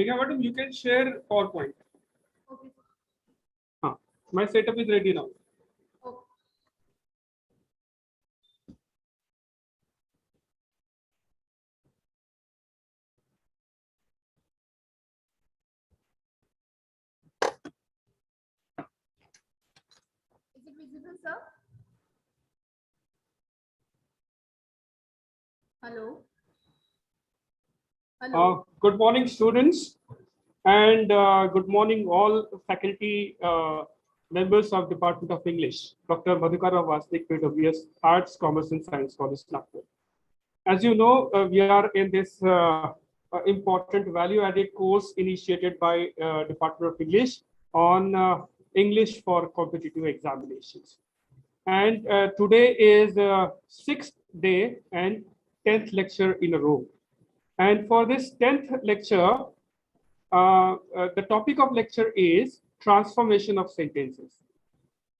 Megha madam, you can share PowerPoint. Okay. My setup is ready now. Okay. Is it visible, sir? Hello. Hello. Good morning, students, and good morning, all faculty members of Department of English. Dr. Madhukarrao, Wasnik, PWS, Arts, Commerce, and Science College, Nagpur. As you know, we are in this important value-added course initiated by Department of English on English for competitive examinations. And today is sixth day and 10th lecture in a row. And for this 10th lecture, the topic of lecture is transformation of sentences.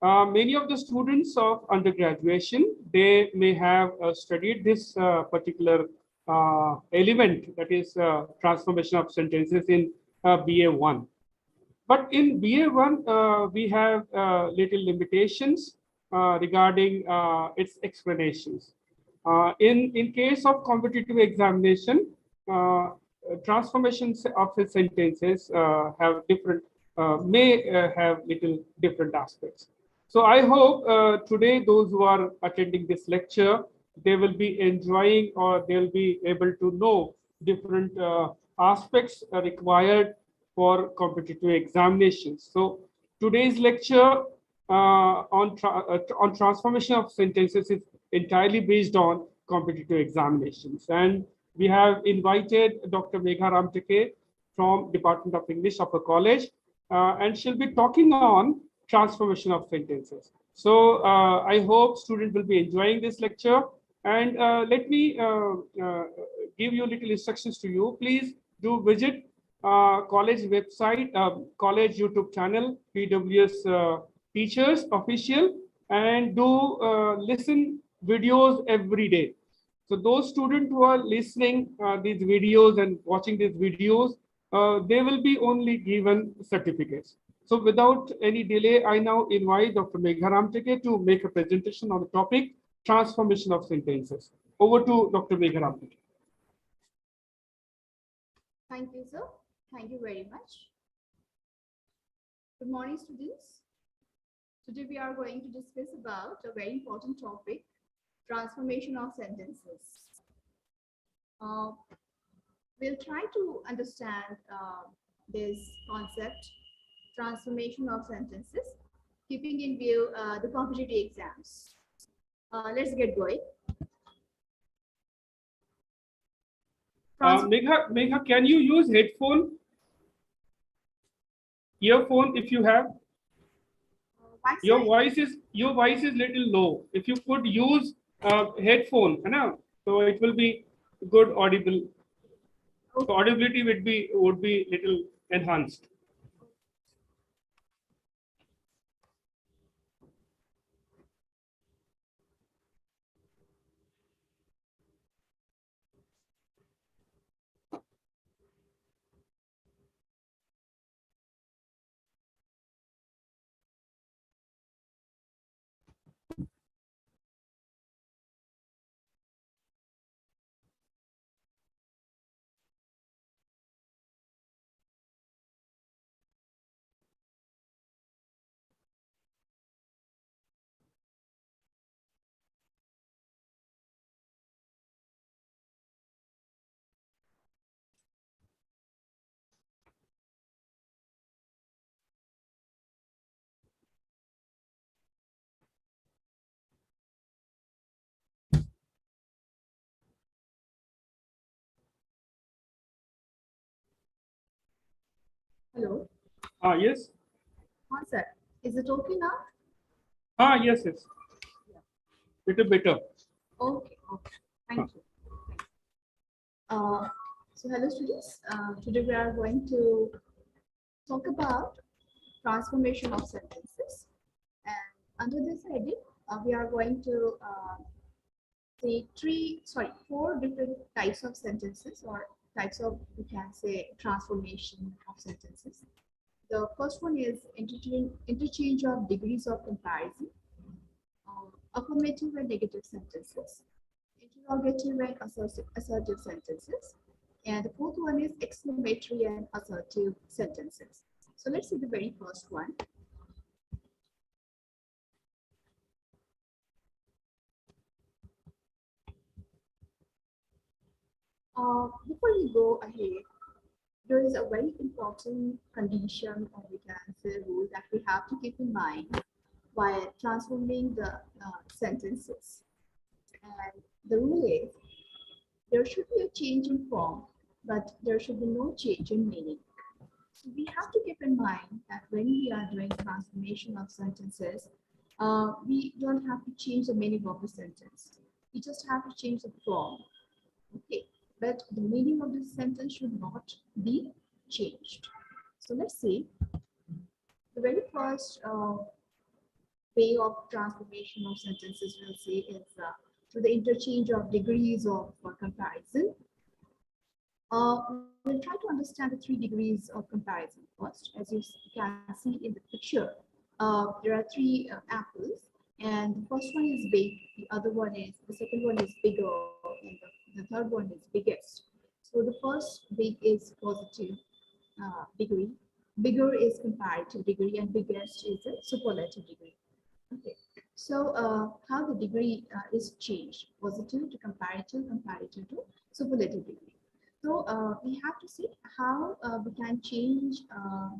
Many of the students of undergraduation, they may have studied this particular element, that is transformation of sentences in BA1. But in BA1, we have little limitations regarding its explanations. In case of competitive examination, transformations of the sentences have different, may have little different aspects. So I hope today those who are attending this lecture, they will be enjoying or they'll be able to know different aspects required for competitive examinations. So today's lecture on transformation of sentences is entirely based on competitive examinations. And we have invited Dr. Megha Ramteke from Department of English of a college, and she'll be talking on transformation of sentences. So I hope students will be enjoying this lecture. And let me give you little instructions to you. Please do visit college website, college YouTube channel, PWS Teachers Official, and do listen videos every day. So those students who are listening these videos and watching these videos, they will be only given certificates. So without any delay, I now invite Dr. Megha Ramteke to make a presentation on the topic, transformation of sentences. Over to Dr. Megha Ramteke. Thank you, sir. Thank you very much. Good morning, students. Today we are going to discuss about a very important topic, transformation of sentences. We'll try to understand this concept, transformation of sentences, keeping in view the competitive exams. Let's get going. Megha, can you use headphone, earphone if you have? Your voice is little low. If you could use headphone, so it will be good audible. Okay. So audibility would be little enhanced. Hello. Yes. Sir, is it okay now? Yes. Yeah. Little better. Okay. Thank you. So hello students. Today we are going to talk about transformation of sentences, and under this heading, we are going to see four different types of sentences or types of, we can say, transformation of sentences. The first one is interchange of degrees of comparison, affirmative and negative sentences, interrogative and assertive sentences, and the fourth one is exclamatory and assertive sentences. So let's see the very first one. Before we go ahead, there is a very important condition, or we can say rule, that we have to keep in mind while transforming the sentences. And the rule is there should be a change in form, but there should be no change in meaning. So we have to keep in mind that when we are doing transformation of sentences, we don't have to change the meaning of the sentence. We just have to change the form. Okay, but the meaning of this sentence should not be changed. So let's see. The very first way of transformation of sentences we'll see is through the interchange of degrees of comparison. We'll try to understand the 3 degrees of comparison first. As you can see in the picture, there are 3 apples, and the first one is big, the second one is bigger, and the third one is biggest. So the first big is positive degree, bigger is comparative degree, and biggest is a superlative degree. Okay, so how the degree is changed, positive to comparative, comparative to superlative degree. So we have to see how we can change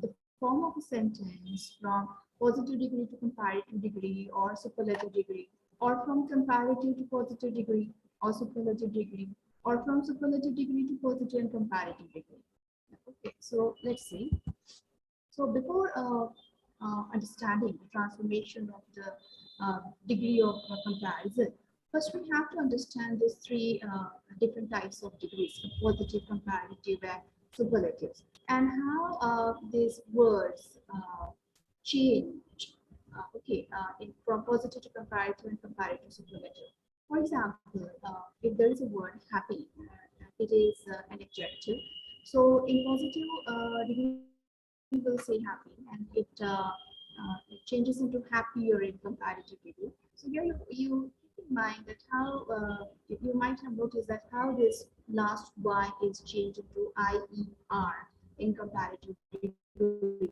the form of a sentence from positive degree to comparative degree or superlative degree, or from comparative to positive degree or superlative degree, or from superlative degree to positive and comparative degree. Okay, so let's see. So before understanding the transformation of the degree of comparison, first we have to understand these 3 different types of degrees: positive, comparative, and superlatives, and how these words change from positive to comparative and comparative to superlative. For example, if there is a word happy, it is an adjective. So in positive degree, we will say happy, and it changes into happier in comparative degree. So here you keep in mind that how you might have noticed that how this last Y is changed into IER in comparative degree,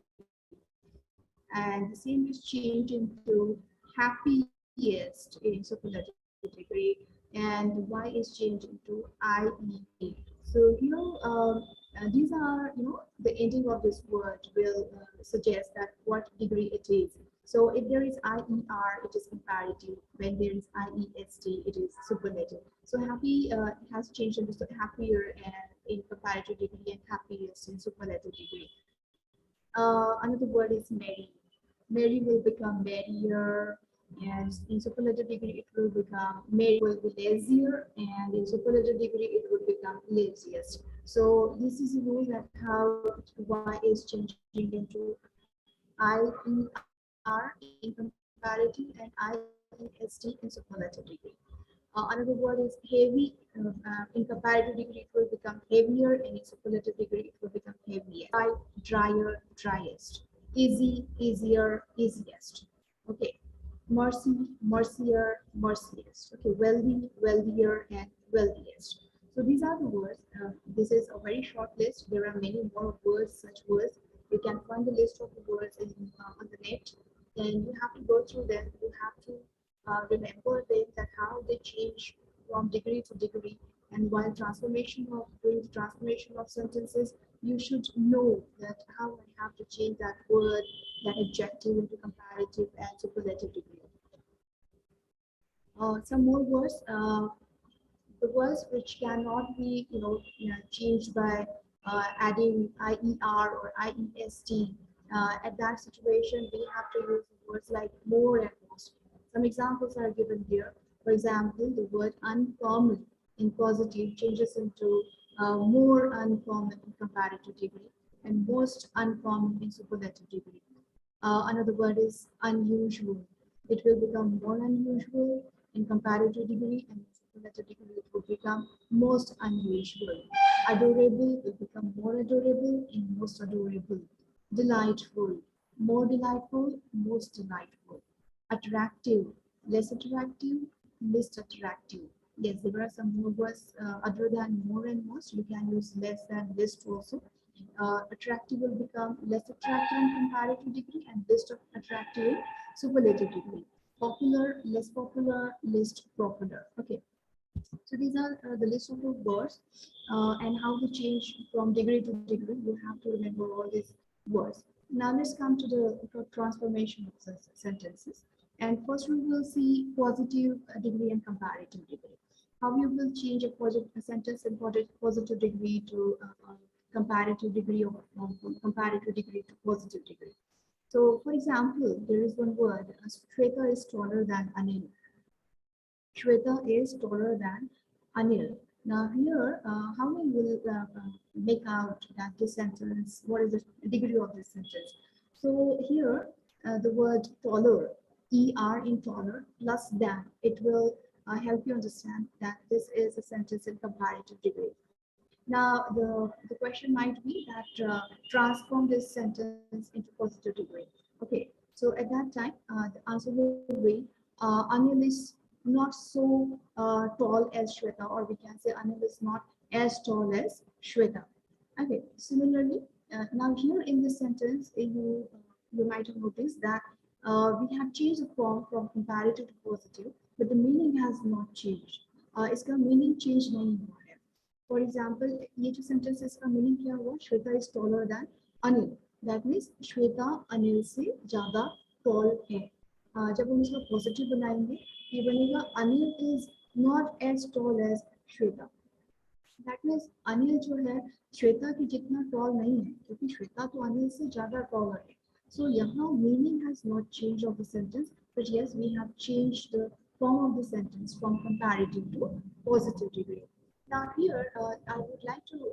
and the same is changed into happiest in superlative degree, and Y is changed into IEA. So here these are, the ending of this word will suggest that what degree it is. So if there is IER, it is comparative. When there is IEST, it is superlative. So happy has changed into happier and in comparative degree, and happiest in superlative degree. Another word is merry. Merry will become merrier, and in superlative degree, it will become merry will be lazier, and in superlative degree, it will become laziest. So this is a rule that how Y is changing into IER in comparative and IEST in superlative degree. Another word is heavy. In comparative degree, it will become heavier, and in superlative degree, it will become heavier. Dry, drier, driest. Easy, easier, easiest. Okay. Mercy, mercier, merciest. Okay. Wealthy, wealthier, and wealthiest. So these are the words. This is a very short list. There are many more words, such words. You can find the list of the words on the net. Then you have to go through them. You have to remember them, that how they change from degree to degree, and while doing the transformation of sentences, you should know that how I have to change that word, that adjective into comparative and superlative degree. Some more words. The words which cannot be changed by adding IER or IEST. At that situation, we have to use words like more and most. Some examples are given here. For example, the word uncommon in positive changes into more uncommon in comparative degree, and most uncommon in superlative degree. Another word is unusual. It will become more unusual in comparative degree, and superlative degree, it would become most unusual. Adorable will become more adorable and most adorable. Delightful, more delightful, most delightful. Attractive, less attractive, least attractive. Yes, there are some more words other than more and most. You can use less and least also. Attractive will become less attractive in comparative degree and least attractive in superlative degree. Popular, less popular, least popular. Okay. So these are the list of the words and how they change from degree to degree. You have to remember all these words. Now let's come to the transformation of sentences. And first we will see positive degree and comparative degree. How you will change a sentence in positive degree to comparative degree or comparative degree to positive degree. So for example, there is one word, Shweta is taller than Anil. Shweta is taller than Anil. Now here, how we will make out that this sentence, what is the degree of this sentence? So here, the word taller, ER in taller plus than, it will help you understand that this is a sentence in comparative degree. Now, the question might be that transform this sentence into positive degree. Okay, so at that time, the answer will be Anil is not so tall as Shweta, or we can say Anil is not as tall as Shweta. Okay, similarly, now here in this sentence, you might have noticed that we have changed the form from comparative to positive, but the meaning has not changed. इसका meaning change नहीं हुआ है. For example, ये जो sentence इसका meaning क्या हुआ? Shweta is taller than Anil. That means Shweta Anil से ज़्यादा tall है. जब हम इसका positive बनाएंगे, ये बनेगा Anil is not as tall as Shweta. That means Anil जो है श्वेता की जितना tall नहीं है, क्योंकि श्वेता तो अनिल से ज़्यादा taller है. So यहाँ meaning has not changed of the sentence, but yes, we have changed the form of the sentence from comparative to positive degree. Now here, I would like to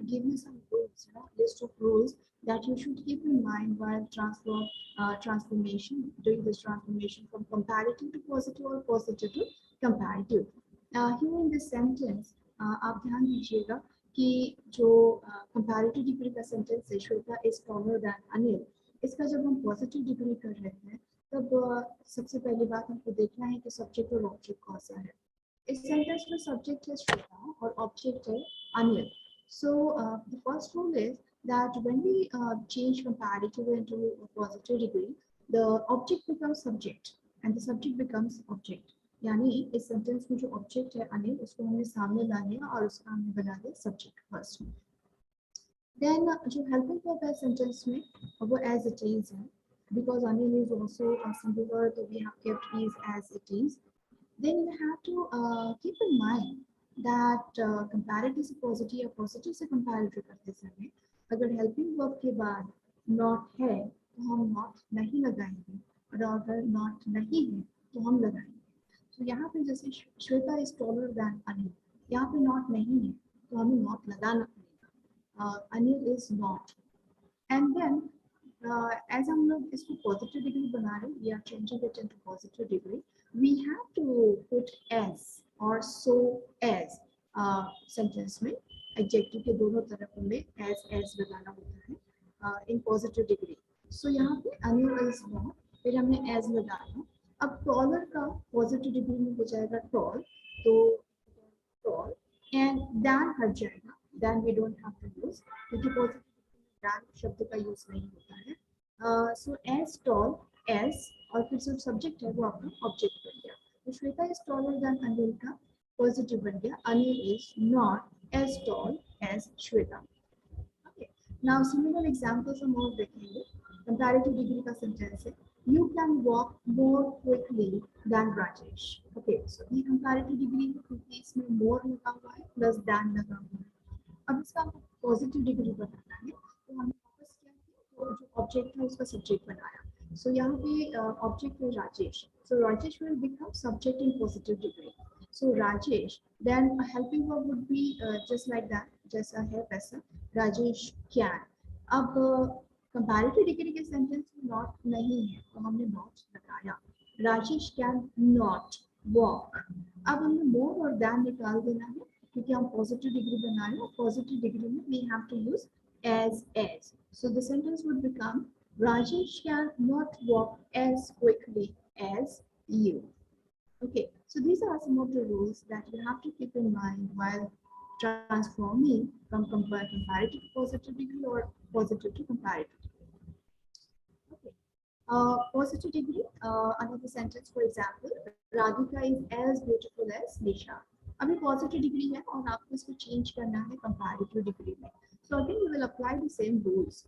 give you some rules, list of rules that you should keep in mind while transformation, doing this transformation from comparative to positive or positive to comparative. Here in this sentence, आप ध्यान दीजिएगा कि जो comparative degree का sentence है, Shweta is taller than Anil, इसका जब हम positive degree कर रहे हैं, तब सबसे पहली बात हमको देखना है कि subject और object कौन सा है. इस sentence में subject है श्वेता और object है Anil. So the first rule is that when we change comparative into a positive degree, the object becomes subject and the subject becomes object. यानी इस सेंटेंस में जो ऑब्जेक्ट है अनिल, उसको हमने सामने लाने और उसका हमने बना दिया सब्जेक्ट फर्स्ट. देन जो हेल्पिंग वर्ब है सेंटेंस में वो एज इट इज है, because Anil is also a singular, तो we have kept is as it is. Then you have to keep in mind that comparative से पॉजिटिव या positive से comparative करते समय अगर हेल्पिंग वर्ब के बाद नॉट है तो हम नॉट नहीं लगाएंगे, और अगर नॉट नहीं है तो हम लगाएंगे. तो यहाँ पे जैसे Shweta is taller than Anil, यहाँ पे नॉट नहीं है तो हमें नॉट लगाना पड़ेगा. Anil is not. And then as हम लोग इसको पॉजिटिव डिग्री बना रहे हैं, we are changing it into positive degree, we have to put as और सो एज सेंटेंस में. एडजेक्टिव के दोनों तरफ हमें एज लगाना होता है इन पॉजिटिव डिग्री. सो यहाँ पे अनिल इज नॉट, फिर हमने एज लगाया. अब टॉलर का पॉजिटिव डिग्री में हो जाएगा टॉल, तो टॉल एंड दैन हट जाएगा. Than we don't have to use, क्योंकि पॉजिटिव दैन शब्द का यूज नहीं होता है. सो एज टॉल एज, और फिर जो सब्जेक्ट है वो आपका ऑब्जेक्ट बन गया. तो Shweta is taller than Anil का पॉजिटिव बन गया, Anil is not as tall as Shweta. Okay, now similar examples हम और देखेंगे. कंपैरेटिव डिग्री का सेंटेंस है, you can walk more quickly than Rajesh. Okay, so ये comparative degree क्योंकि इसमें more लगा हुआ है plus than लगा हुआ है. अब इसका हमको positive degree बनाना है, तो हमने वापस क्या किया, तो जो object है उसका subject बनाया. So यहाँ पे object है Rajesh. So Rajesh will become subject in positive degree. So Rajesh, then a helping verb would be just like that, जैसा है वैसा, Rajesh can. अब कंपैरेटिव डिग्री के सेंटेंस में नॉट नहीं है तो हमने नॉट लगाया. Rajesh can not walk. अब हमें more और than निकाल देना है क्योंकि हम positive degree बना रहे हैं. Positive degree में we have to use as. So the sentence would become Rajesh can not walk as quickly as you. Okay, so these are some of the rules that you have to keep in mind while transforming from comparative to positive degree or positive to comparative. Okay. Positive degree, another sentence, for example, Radhika is as beautiful as Nisha. अभी positive degree है और आपको इसको change करना है comparative degree में. So again, you will apply the same rules.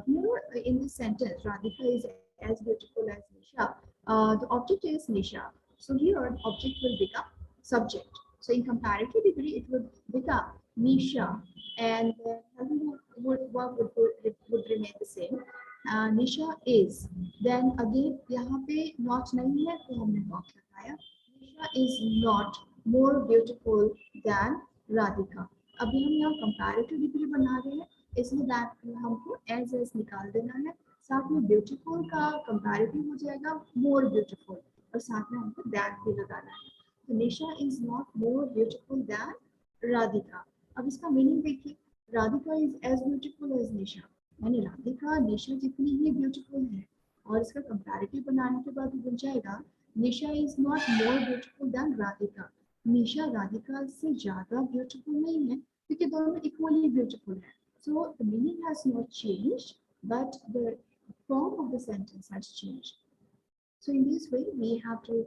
Here in this sentence, Radhika is as beautiful as Nisha. The object is Nisha. So here, the object will become subject. So in comparative degree, it would become Nisha, and would remain the same. Nisha is. Then again यहाँ पे not नहीं है तो हमने not लगाया. Nisha is not more beautiful than Radhika. अभी हम यहाँ comparative degree बना रहे हैं, इसलिए that हमको as निकाल देना है. साथ में beautiful का comparative हो जाएगा more beautiful और साथ में हमको that भी लगाना है. तो Nisha is not more beautiful than Radhika. अब इसका मीनिंग देखिए. Radhika is as beautiful as Nisha. यानी राधिका निशा जितनी ही ब्यूटीफुल है और इसका कंपैरेटिव बनाने के बाद बन जाएगा Nisha is not more beautiful than Radhika. Nisha Radhika से ज्यादा ब्यूटीफुल नहीं है क्योंकि दोनों इक्वली ब्यूटीफुल है. So the meaning has not changed but the form of the sentence has changed. So in this way we have to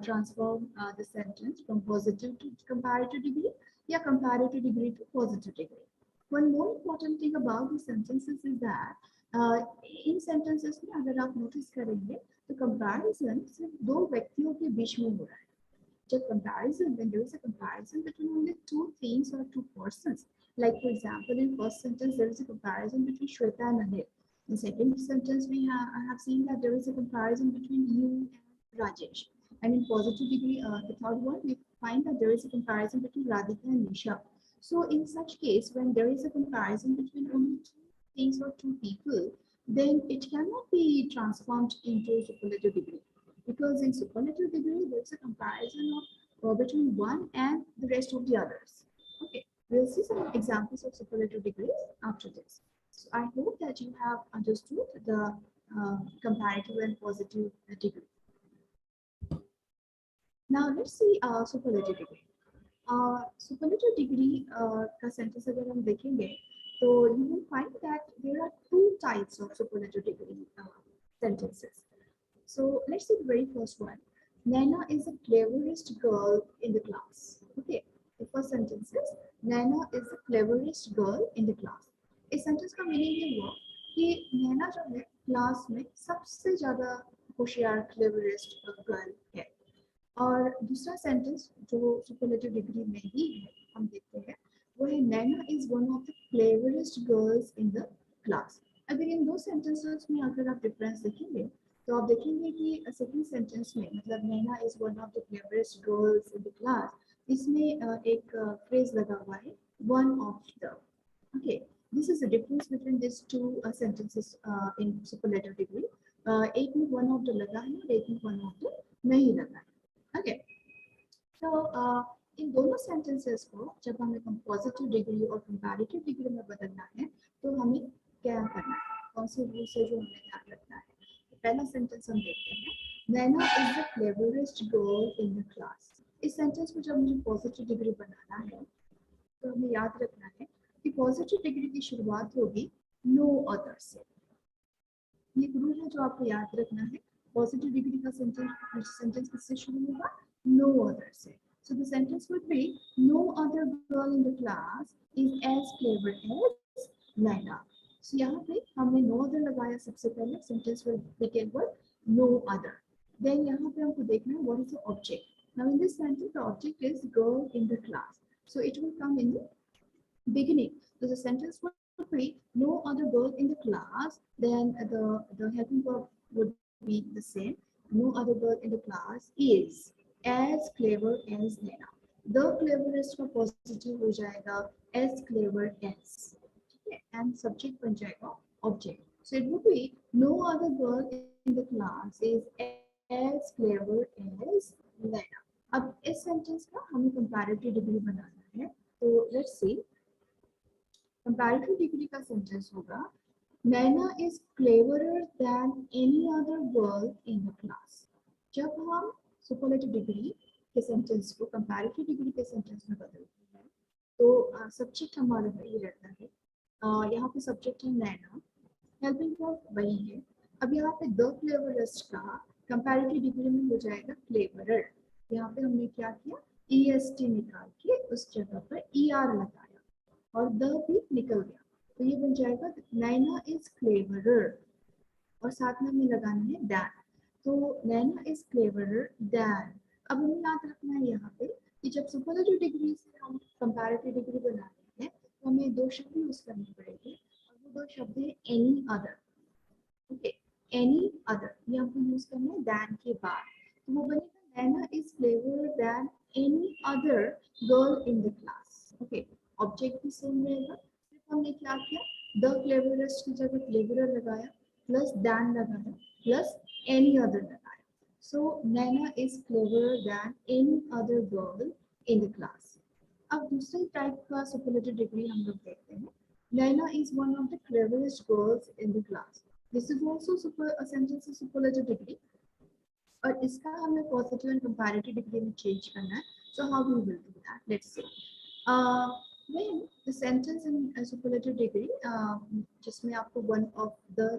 transform the sentence from positive to comparative degree या comparative degree to positive degree. One more important thing about the sentences is that in sentences में अगर आप notice करेंगे तो comparison सिर्फ दो व्यक्तियों के बीच में हो रहा है. जब comparison, when there is a comparison between only two things or two persons, like for example in first sentence there is a comparison between Shweta and Anil. In second sentence I have seen that there is a comparison between you and Rajesh. And in positive degree, the third one, we find that there is a comparison between Radhika and Nisha. So in such case, when there is a comparison between only two things or two people, then it cannot be transformed into superlative degree. Because in superlative degree, there is a comparison of between one and the rest of the others. Okay, we'll see some examples of superlative degrees after this. So I hope that you have understood the comparative and positive degree. Now let's see superlative degree. Superlative degree का sentence अगर हम देखेंगे तो you will find that there are two types of superlative degree sentences. So let's see the very first one. Naina is the cleverest girl in the class. Okay, the first sentence is Naina is the cleverest girl in the class. इस sentence का meaning ये हुआ कि नैना जो है class में सबसे ज़्यादा होशियार cleverest girl है. और दूसरा सेंटेंस जो सुपरलेटिव डिग्री में ही है हम देखते हैं वो है Naina is one of the cleverest girls in the class. अगर इन दो सेंटेंसेस में अगर आप डिफरेंस देखेंगे तो आप देखेंगे कि सेकंड सेंटेंस में मतलब Naina is one of the cleverest girls in the class, इसमें एक फ्रेज लगा हुआ है one of the. Okay, this is the difference between this two sentences in superlative degree. एक में वन ऑफ द लगा है और एक में वन ऑफ द नहीं लगा है. Okay, so इन दोनों sentences को जब हमें पॉजिटिव डिग्री और कंपैरेटिव डिग्री में बदलना है तो हमें क्या करना है, कौन से रूल से जो हमें ध्यान रखना है. तो पहला सेंटेंस हम देखते हैं Naina is the cleverest girl in the class. इस सेंटेंस को जब मुझे पॉजिटिव डिग्री बनाना है तो हमें याद रखना है कि पॉजिटिव डिग्री की शुरुआत होगी नो अदर से. ये रूल है जो आपको याद रखना है. पॉजिटिव डिग्री का सेंटेंस किससे शुरू होगा, नो अदर से. So the sentence would be no other girl in the class is as clever as Naina. So यहाँ पे हमने नो अदर लगाया सबसे पहले. Sentence will begin with no other. Then यहाँ पे हमको देखना है what is the object. Now in this sentence the object is girl in the class, so it will come in the beginning. So the sentence would be no other girl in the class, then the helping verb would be the same. No other girl in the class is as clever as Naina. The cleverest का positive हो जाएगा as clever as. Okay, and subject बन जाएगा object. So it would be no other girl in the class is as clever as Naina. अब इस sentence का हमें comparative degree बनाना है, तो लेट्स सी कंपैरेटिव डिग्री का सेंटेंस होगा Naina is cleverer than any other girl in the class. जब हम सुपरलेटिव डिग्री के सेंटेंस को कंपैरेटिव डिग्री के सेंटेंस में बदलते हैं तो सब्जेक्ट हमारा वही रहता है। यहाँ पे सब्जेक्ट है नैना, हेल्पिंग वर्ब वही है। अब यहाँ पे द क्लेवरेस्ट का कंपैरेटिव डिग्री में हो जाएगा क्लेवरर। यहाँ पे हमने क्या किया, EST निकाल के उस जगह पर ER लगाया और द भी निकल गया, तो ये बन जाएगा नैना इज क्लेवरर और साथ में हमें लगाना है दैन। तो नैना इज क्लेवरर दैन। अब हमें याद रखना है यहाँ पे कि जब सुपरलेटिव डिग्री से हम कंपैरेटिव डिग्री बनाते हैं तो हमें दो शब्द यूज करने पड़ेंगे और वो दो शब्द है any other. Okay, any other ये हमको यूज करना है दैन के बाद, तो वो बनेगा Naina is cleverer than any other girl in the class. Okay, object भी सेम रहेगा, सिर्फ हमने क्या किया, द क्लेवरेस्ट की जगह क्लेवरर लगाया प्लस दैन लगाया प्लस एनी अदर लगाया। So Naina is cleverer than any other girl in the class. अब दूसरे टाइप का सुपरलेटिव डिग्री हम लोग देखते हैं, Naina is one of the cleverest girls in the class. This is also a sentence of superlative degree और इसका हमें पॉजिटिव एंड कंपैरेटिव डिग्री में चेंज करना है। So how we will do that, let's see when the sentence in superlative degree जिसमें आपको one of the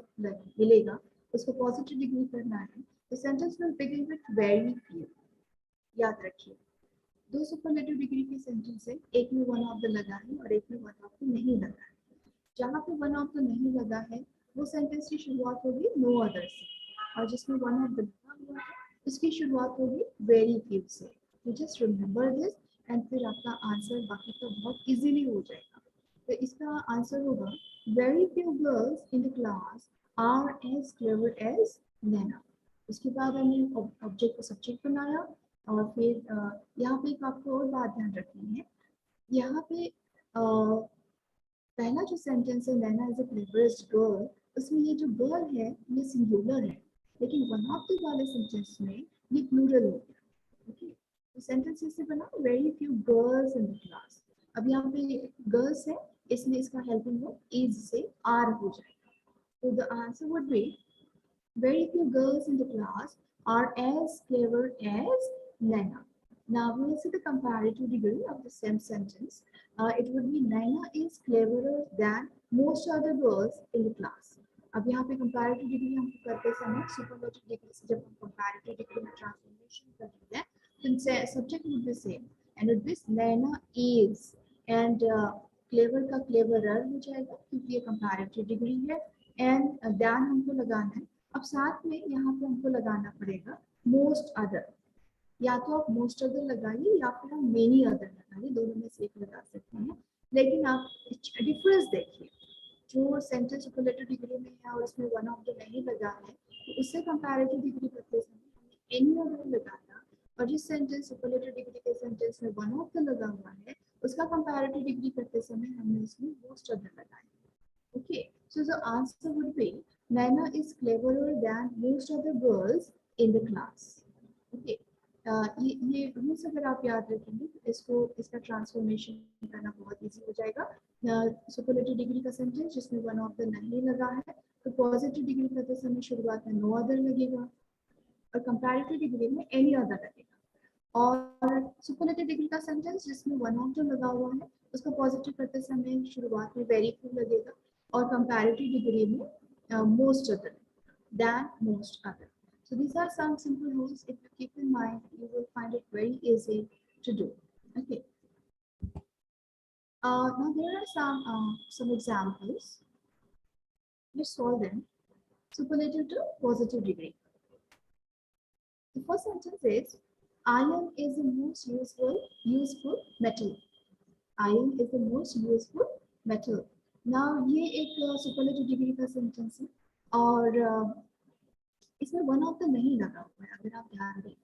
मिलेगा उसको पॉजिटिव डिग्री करना है, the sentence will begin with very few। याद रखिए दो सुपरलेटिव डिग्री के सेंटेंस है, एक में वन ऑफ द लगा है और एक में वन ऑफ द नहीं लगा है। जहाँ पे वन ऑफ द नहीं लगा है वो सेंटेंस की शुरुआत होगी नो अदर से, और जिसमें वन ऑफ द लगा हुआ है उसकी शुरुआत होगी वेरी फ्यू से। तो जस्ट रिमेंबर दिस एंड फिर आपका आंसर बाकी का बहुत इजीली हो जाएगा। तो इसका आंसर होगा very few girls in the class are as clever as Naina. उसके बाद हमने ऑब्जेक्ट को सब्जेक्ट बनाया और फिर यहाँ पे एक आपको और बात ध्यान रखनी है, यहाँ पे पहला जो सेंटेंस है Naina is a cleverest girl, उसमें ये जो गर्ल है ये सिंगुलर है, लेकिन वन ऑफ द वाले सेंटेंस में ये प्लूरल हो गया। ओके, तो सेंटेंस इससे बना very few girls in the class. अब यहाँ पे गर्ल्स है इसलिए इसका हेल्पिंग वर्ब इज से आर हो जाएगा, तो the answer would B very few girls in the class are as clever as Naina. Now we will see the comparative degree of the same sentence. It would be Naina is cleverer than most other girls in the class. अब यहाँ पे comparative degree हम करते समय superlative degree से जब हम comparative degree में transformation करते हैं तो subject would be same and it would be Naina is and clever का cleverer हो जाएगा क्योंकि ये comparative degree है and than हमको लगाना है। अब साथ में यहाँ पे हमको लगाना पड़ेगा मोस्ट अदर, या तो आप मोस्ट अदर लगाइए या फिर आप मेनी अदर लगाइए, दोनों में से एक लगा सकते हैं। लेकिन आप डिफरेंस देखिए, जो सेंटेंस सुपरलेटिव डिग्री में है और उसमें वन ऑफ द नहीं लगा है तो उससे कंपैरेटिव डिग्री करते समय हमें एनी अदर लगाना, और जिस सेंटेंस सुपरलेटिव डिग्री के सेंटेंस में वन ऑफ द लगा हुआ है उसका कंपैरेटिव डिग्री करते समय हमने उसमें मोस्ट अदर लगाया। Okay, so the answer would be Naina is cleverer than most of the girls in the class. Okay, ये रूल्स अगर आप याद रखेंगे तो इसको इसका ट्रांसफॉर्मेशन करना बहुत इजी हो जाएगा। सुपरलेटिव डिग्री का सेंटेंस जिसमें वन ऑफ द नहीं लगा है तो पॉजिटिव डिग्री करते समय शुरुआत में नो अदर लगेगा और कंपैरेटिव डिग्री में एनी अदर लगेगा, और सुपरलेटिव डिग्री का सेंटेंस जिसमें वन ऑफ द लगा हुआ है उसका पॉजिटिव करते समय शुरुआत में वेरी फ्यू लगेगा और comparative degree में most other than most other. So these are some simple rules. If you keep in mind, you will find it very easy to do. Okay. Now there are some examples. Let's solve them. Superlative to positive degree. The first sentence is iron is the most useful metal. Iron is the most useful metal. Now ये एक superlative degree का sentence है और इसमें one of the नहीं लगा हुआ है। अगर आप ध्यान दें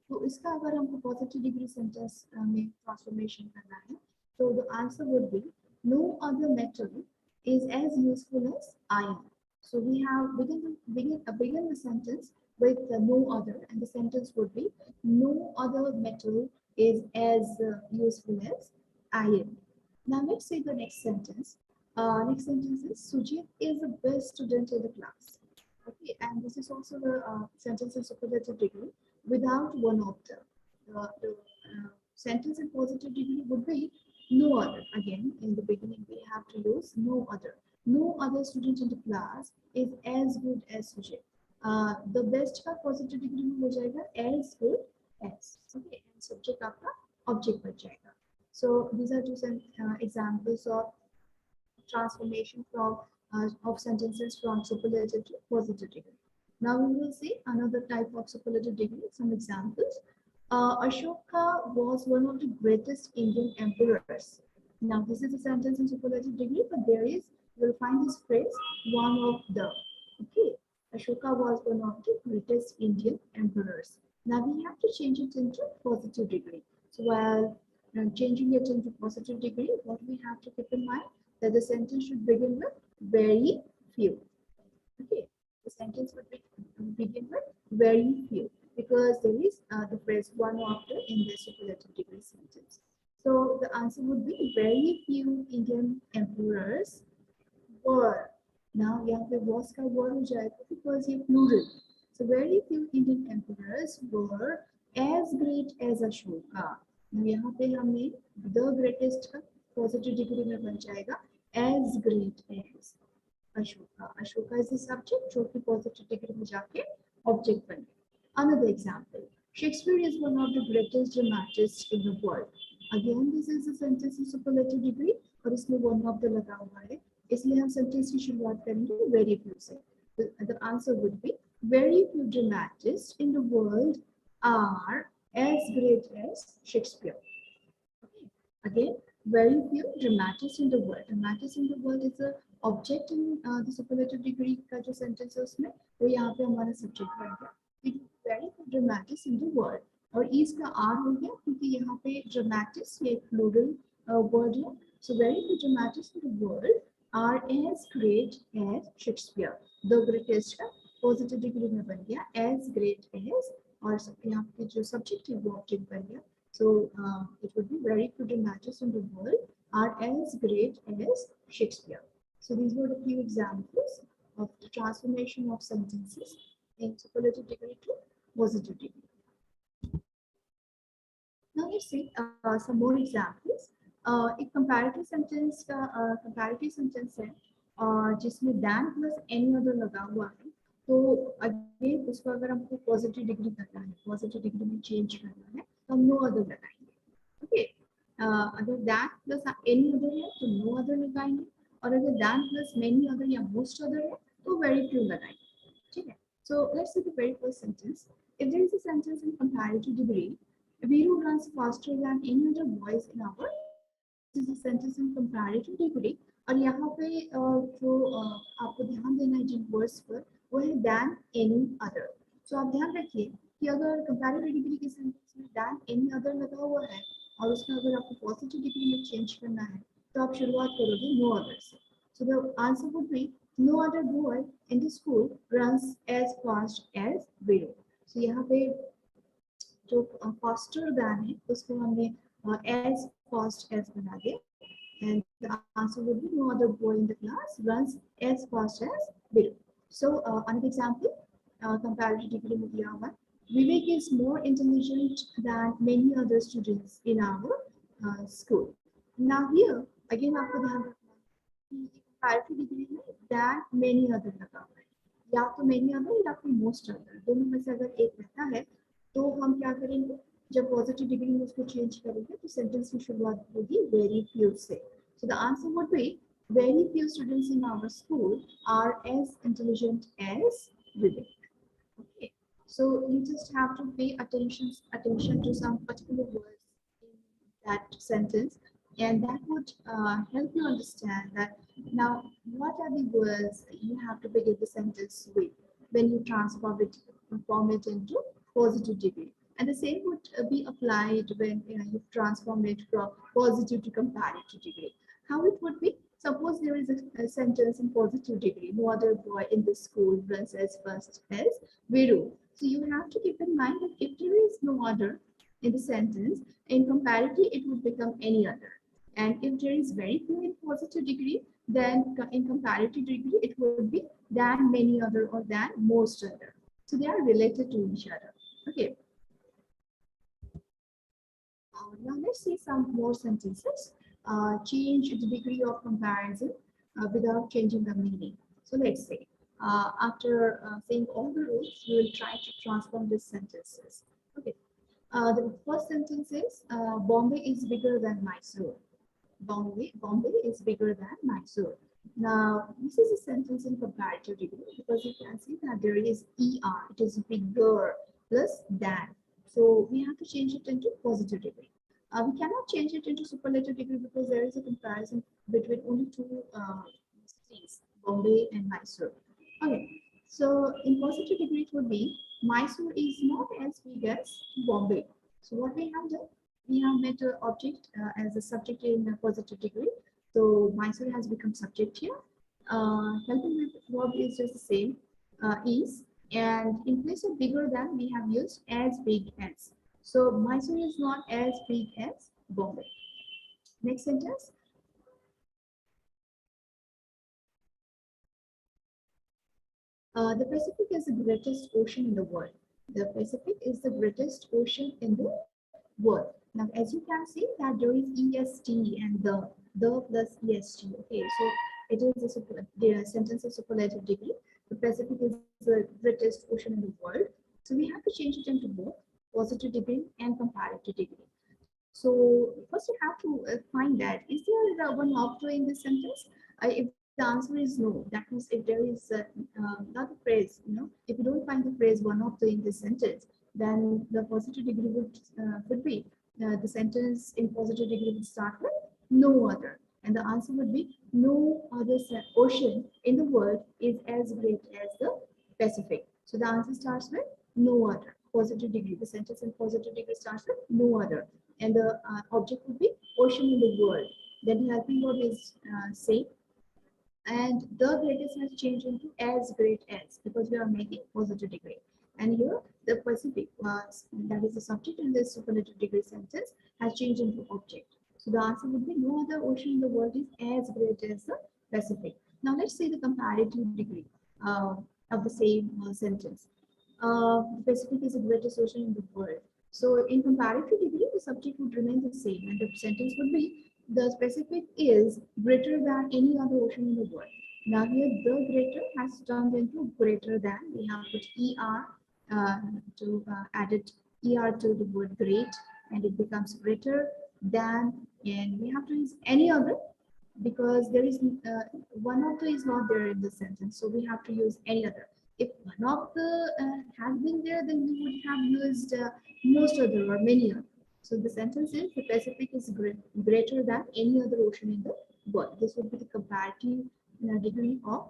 तो इसका अगर हमको पॉजिटिव डिग्री सेंटेंस में ट्रांसफॉर्मेशन करना है तो the answer would be no other metal is as useful as iron. So we have begin the sentence with no other, and the sentence would be no other metal is as useful as iron. Now let's say the next sentence. Next sentence is Sujit is the best student in the class. Okay, and this is also the sentence in superlative degree without one of the sentence in positive degree would be no other. Again, in the beginning, we have to use no other. No other student in the class is as good as Sujit. The best का positive degree में हो जाएगा as good as. Okay, and subject आपका object बन जाएगा. So these are two examples of transformation from of sentences from superlative to positive degree. Now we will see another type of superlative degree. Some examples. Ashoka was one of the greatest Indian emperors. Now this is a sentence in superlative degree, but there is, you will find this phrase one of the. Okay, Ashoka was one of the greatest Indian emperors. Now we have to change it into positive degree. So while changing it into positive degree, what we have to keep in mind that the sentence should begin with very few. Okay, the sentence would begin with very few because there is the phrase one after in the superlative degree sentence. So the answer would be very few Indian emperors were. Now यहाँ पे was का word हो जाएगा because ये plural. So very few Indian emperors were as great as Ashoka. Now यहाँ पे हमें the greatest का positive degree में बन जाएगा as great as Ashoka. Ashoka is the subject, जो कि positive degree में जाके object बन गया. Another example. Shakespeare is one of the greatest dramatists in the world. Again, this is a sentence in superlative degree और इसमें one of the लगा हुआ है. इसलिए हम sentence की शुरुआत करेंगे very few से. The answer would be very few dramatists in the world are as great as Shakespeare. Okay. Again, very few dramatists in the world. Dramatists in the world is a object in the superlative degree का जो sentence है उसमें वो यहाँ पे हमारा subject बन गया. Very few dramatists in the world. और is का R हो गया क्योंकि यहाँ पे dramatists ये plural word है. So very few dramatists in the world are as great as Shakespeare. The greatest का positive degree में बन गया as great as और यहाँ पे जो subject है वो object बन गया. So it would be very few dramatists in the world are as great as Shakespeare. So these were the few examples of the transformation of sentences in superlative degree to positive degree. Now let's see some more examples. एक comparative sentence का comparative sentence है जिसमें than plus any other लगा हुआ है. तो again उसको अगर हमको पॉजिटिव डिग्री करना है, पॉजिटिव डिग्री में चेंज करना है तो हम नो अदर लगाएंगे. ओके, अगर दैट प्लस एनी अदर है तो नो अदर लगाएंगे और अगर दैट प्लस मेनी अदर या मोस्ट अदर है तो वेरी फ्यू लगाएंगे. ठीक है. So let's see the very first sentence. If there is a sentence in comparative degree, Viru runs faster than any other boys in our. This is a sentence in comparative degree. और यहाँ पे जो आपको ध्यान देना है जिन words पर वो है than any other. So आप ध्यान रखिए कि अगर comparative degree के सेंटेंस में than any other लगा हुआ है और उसका अगर आपको positive degree में चेंज करना है तो आप शुरुआत करोगे no other से. So the answer would be no other boy in the school runs as fast as Viru. So यहाँ पे जो faster than है उसको हमने as fast as बना दिया. And the answer would be no other boy in the class runs as fast as Viru. So another example, comparative degree में दिया हुआ. Vivek is more intelligent than many other students in our school. Now here again आपको ध्यान रखना है कि comparative degree में than many other लगा हुआ है. या तो many other या फिर most other दोनों में से अगर एक रहता है तो हम क्या करेंगे जब पॉजिटिव डिग्री में उसको चेंज करेंगे तो सेंटेंस की शुरुआत होगी वेरी फ्यू से. So the answer would be very few students in our school are as intelligent as Vivek. Okay, so you just have to pay attention to some particular words in that sentence and that would help you understand that now what are the words you have to begin the sentence with when you transform it into positive degree. And the same would be applied when you transform it from positive to comparative degree. How it would be? Suppose there is a sentence in positive degree. No other boy in the school runs as fast as Viru. So you have to keep in mind that if there is no other in the sentence, in comparative, it would become any other. And if there is very few in positive degree, then in comparative degree, it would be than many other or than most other. So they are related to each other. Okay. Now let's see some more sentences. Change the degree of comparison without changing the meaning. So let's say, after saying all the rules, we will try to transform these sentences. Okay. The first sentence is, Bombay is bigger than Mysore. Bombay is bigger than Mysore. Now, this is a sentence in comparative degree because you can see that there is ER, it is bigger plus than. So we have to change it into positive degree. We cannot change it into superlative degree because there is a comparison between only two cities, Bombay and Mysore. Okay, so in positive degree it would be Mysore is not as big as Bombay. So what we have done, we have made the object as a subject in a positive degree. So Mysore has become subject here. Helping verb is just the same, is, and in place of bigger than, we have used as big as. So Mysore is not as big as Bombay. Next sentence. The Pacific is the greatest ocean in the world. The Pacific is the greatest ocean in the world. Now, as you can see that there is EST and the plus EST. Okay, so it is the sentence of superlative degree. The Pacific is the greatest ocean in the world. So we have to change it into both positive degree and comparative degree. So first you have to find that is there one operator in this sentence? If the answer is no, that means if there is not a phrase, if you don't find the phrase one operator in this sentence, then the positive degree would be the sentence in positive degree would start with no other, and the answer would be no other ocean in the world is as great as the Pacific. So the answer starts with no other. Positive degree. The sentence in positive degree starts with no other, and the object would be ocean in the world. Then the helping verb is say, and the greatest has changed into as great as because we are making positive degree. And here the Pacific, that is the subject in this superlative degree sentence, has changed into object. So the answer would be no other ocean in the world is as great as the Pacific. Now let's say the comparative degree of the same sentence. The Pacific is the greatest ocean in the world. So in comparative degree, the subject would remain the same, and the sentence would be the Pacific is greater than any other ocean in the world. Now here the greater has turned into greater than. We have put ER to added ER to the word great, and it becomes greater than, and we have to use any other because there is one of the is not there in the sentence, so we have to use any other. If one of the has been there, then we would have used most other or many other. So the sentence is the Pacific is greater than any other ocean in the world. This would be the comparative degree of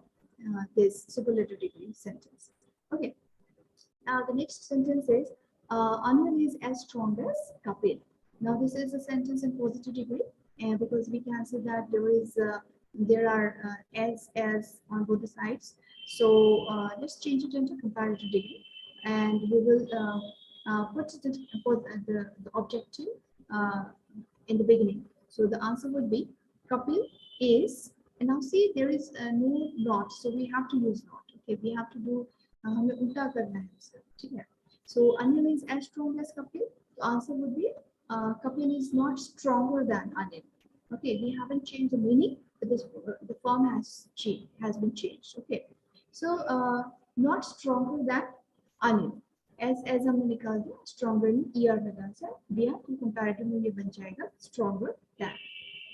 this superlative degree sentence. Okay. Now the next sentence is Onion is as strong as Kapil. Now this is a sentence in positive degree, and because we can see that there are as on both the sides. So let's change it into comparative degree, and we will put the objective in the beginning. So the answer would be Kapil is, and now see there is no not, so we have to use not. Okay, we have to do हमें उल्टा करना है sir, ठीक है. So Onion is as strong as Kapil. The answer would be Kapil is not stronger than Onion. Okay, we haven't changed the meaning, but the form has been changed. Okay, so not stronger than Onion. as हमने निकाल दिया stronger in ER लगा sir दिया तो comparative में ये बन जाएगा stronger than.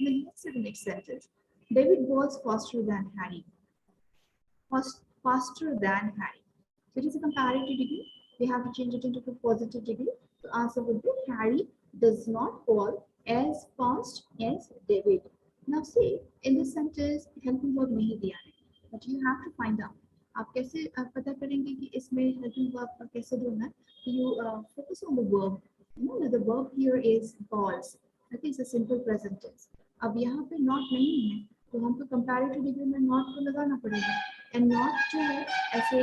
Let's see the next sentence. David was faster than Harry. Faster than Harry. So it is a comparative degree. We have to change it into a positive degree. The answer would be Harry does not fall as fast as David. Now see, in this sentence, helping verb नहीं दिया है, but you have to find out. आप कैसे पता करेंगे कि इसमें helping verb कैसे ढूंढना है? You focus on the verb. You know the verb here is falls. That is a simple present tense. अब यहाँ पे not नहीं है, तो हमको comparative degree में not को लगाना पड़ेगा. And not जो है ऐसे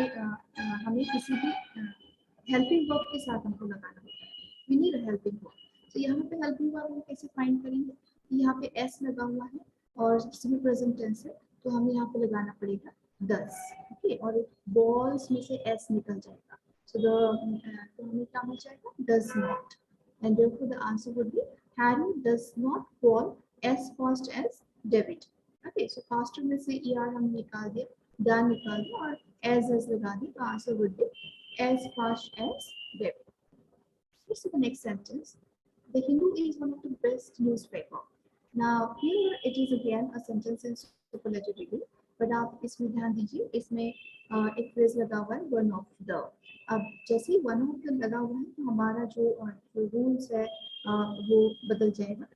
हमें किसी भी हेल्पिंग वर्ब के साथ हमको लगाना होता है, वी नीड हेल्पिंग वर्ब। तो यहाँ पे हेल्पिंग वर्ब हम कैसे फाइंड करेंगे, यहाँ पे एस लगा हुआ है और सिंपल प्रेजेंट टेंस है, तो हमें यहाँ पे लगाना पड़ेगा दस, ओके, और बॉल्स में से एस निकल जाएगा, सो तो हमें क्या मिल जाएगा, does not, and therefore the answer would be Harry does not call as fast as David. Okay, so faster में से er हम निकाल दिया, done निकाल दिया और as लगा दिया, तो answer would be as fast as David. Let's see the next sentence. The Hindu is one of the best newspaper. Now here it is again a sentence in superlative degree, but आप इसमें ध्यान दीजिए, इसमें एक phrase लगा हुआ है one of the. अब जैसे ही one of the लगा हुआ है तो हमारा जो rules है वो बदल जाएगा.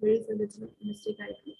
There is a little mistake I think.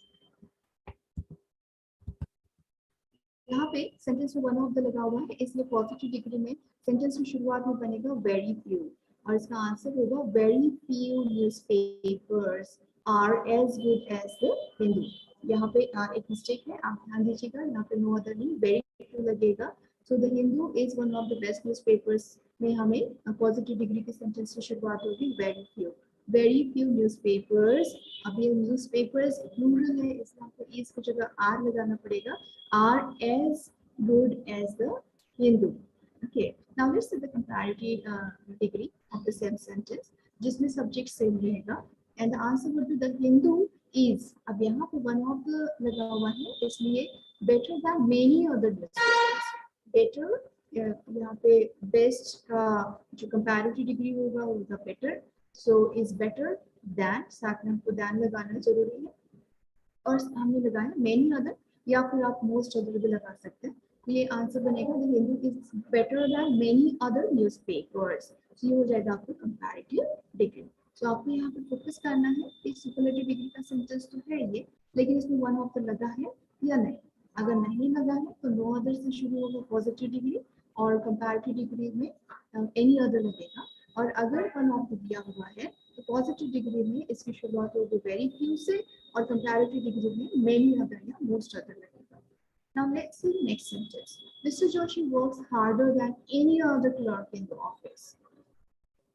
यहाँ पे सेंटेंस में वन ऑफ द लगा हुआ है, इसलिए पॉजिटिव डिग्री में सेंटेंस की शुरुआत में बनेगा वेरी फ्यू, और इसका आंसर होगा very few newspapers are as good as the Hindu. यहाँ पे एक मिस्टेक है, आप ध्यान दीजिएगा, यहाँ पे नो अदर नहीं, वेरी फ्यू लगेगा. So the Hindu is one of the best newspapers में हमें पॉजिटिव डिग्री के सेंटेंस की शुरुआत होगी very few. Very few newspapers, अब ये न्यूज़पेपर्स प्लूरल है, इसलिए आपको इस की जगह आर लगाना पड़ेगा, are as good as the Hindu. Okay, now let's see the comparative degree of the same sentence, जिसमें subject same रहेगा, and the answer would be the Hindu is. अब यहाँ पे one of the लगा हुआ है, इसलिए better than many other newspapers. Better यहाँ पे best का जो comparative degree होगा वो होगा better, so is better than, साथ में हमको than लगाना जरूरी है, और हमने लगाया मेनी अदर या फिर आप मोस्ट अदर भी लगा सकते हैं. ये आंसर बनेगा the Hindu is better than many other newspapers. तो ये हो जाएगा आपका कंपैरेटिव डिग्री. सो आपको यहाँ पे फोकस करना है कि सुपरलेटिव डिग्री का सेंटेंस तो है ये, लेकिन इसमें वन ऑफ द लगा है या नहीं. अगर नहीं लगा है तो नो अदर से शुरू होगा पॉजिटिव डिग्री, और कंपैरेटिव डिग्री में एनी अदर लगेगा, और अगर वन ऑफ द दिया हुआ है तो पॉजिटिव डिग्री में इसकी शुरुआत होगी वेरी फ्यू से, और कंपैरेटिव डिग्री में मेनी अदर या मोस्ट अदर लगेगा. Now let's see the next sentence. Mr. Joshi works harder than any other clerk in the office.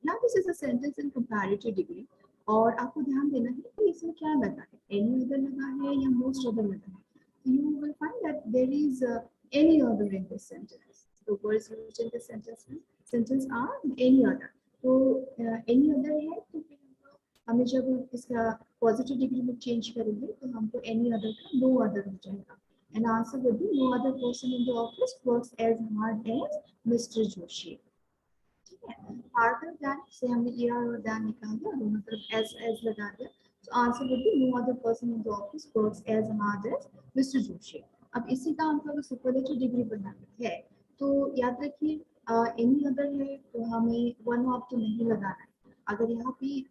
Now this is a sentence in comparative degree, और आपको ध्यान देना है कि इसमें क्या लगा है, any other लगा है या most other लगा है. You will find that there is any other in this sentence. The words used in this sentence are any other. तो any other है तो हमें जब इसका पॉजिटिव डिग्री में चेंज करेंगे तो हमको एनी अदर का नो अदर हो जाएगा, and answer would be no other person in the office works as hard as mister Joshi. ठीक है, हार्डर दैन से हमने ईआर और दैन निकाल दिया, दोनों तरफ एज लगा दिया, तो answer would be no other person in the office works as hard as mister Joshi. अब इसी का हमको अगर सुपरलेटिव डिग्री बनाना है तो याद रखिए एनी अदर है तो हमें वन ऑफ तो नहीं लगाना है. अगर यहाँ पे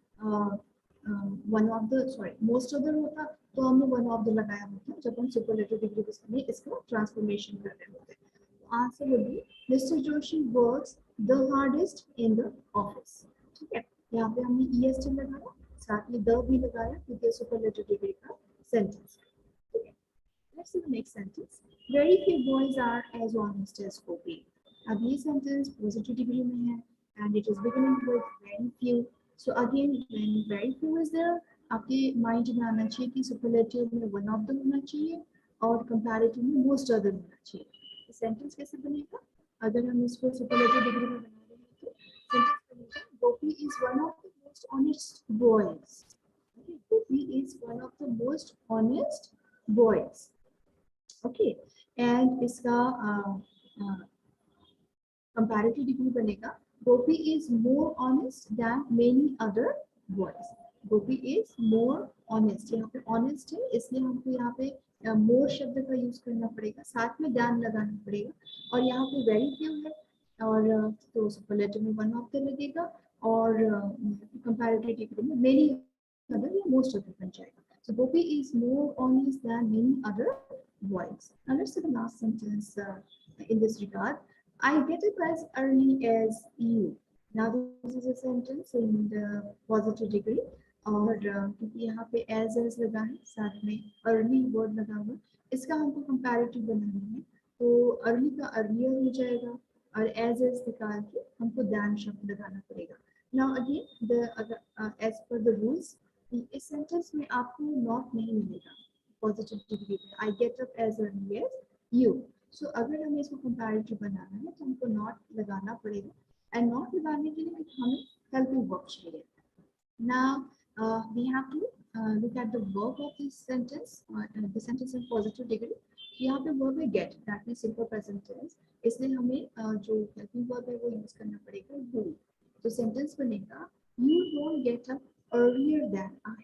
one of the sorry most other होता तो हमने वन ऑफ द लगाया होता जब हम सुपरलेटिव डिग्री में इसका ट्रांसफॉर्मेशन कर रहे होते. Answer would B mister Joshi works the hardest in the office. ठीक है, यहाँ पे हमने ईएसटी लगाया, साथ में द भी लगाया क्योंकि सुपरलेटिव डिग्री का सेंटेंस. ठीक है, let's see the next sentence. Very few boys are as honest as Gopi. अब ये सेंटेंस पॉजिटिव डिग्री में है and it is beginning with very few. So again, when very few is there, आपके mind में आना चाहिए कि सुपरलेटिव में वन ऑफ द होना चाहिए और कंपैरेटिव में मोस्ट अदर होना चाहिए. तो सेंटेंस कैसे बनेगा, अगर हम इसको सुपरलेटिव डिग्री में बना रहे हैं तो सेंटेंस बनेगा Gopi is one of the most honest boys. Gopi is one of the most honest boys. Okay, and इसका कंपैरेटिव डिग्री बनेगा Gopi is more honest than many other boys. Gopi is more honest. यहाँ पे honest है इसलिए हमको यहाँ पे more शब्द का यूज करना पड़ेगा, साथ में than लगाना पड़ेगा, और यहाँ पे very few है और तो सुपरलेटिव में वन ऑफ द लगेगा और कंपैरेटिव डिग्री में many other या most other बन जाएगा. So Gopi is more honest than many other boys. Now let's see the last sentence in this regard. I get up as early as you. Now this is a sentence in the positive degree, और क्योंकि यहाँ पे as लगा है साथ में early word लगा हुआ, इसका हमको comparative बनाना है तो early का earlier हो जाएगा और एज एज निकाल के हमको दैन शब्द लगाना पड़ेगा। Now again the as per the rules, इस सेंटेंस में आपको नॉट नहीं मिलेगा पॉजिटिव डिग्री में। I get up as early as you. So अगर हमें इसको कंपैरेटिव बनाना है तो हमको नॉट लगाना पड़ेगा, एंड नॉट लगाने के लिए हमें हेल्पिंग वर्ब चाहिए। Now we have to look at the verb of this sentence, the sentence in positive degree. यहाँ पे verb है get, that means simple present tense, इसलिए हमें जो helping verb है वो यूज करना पड़ेगा do। तो सेंटेंस बनेगा you don't get up earlier than I,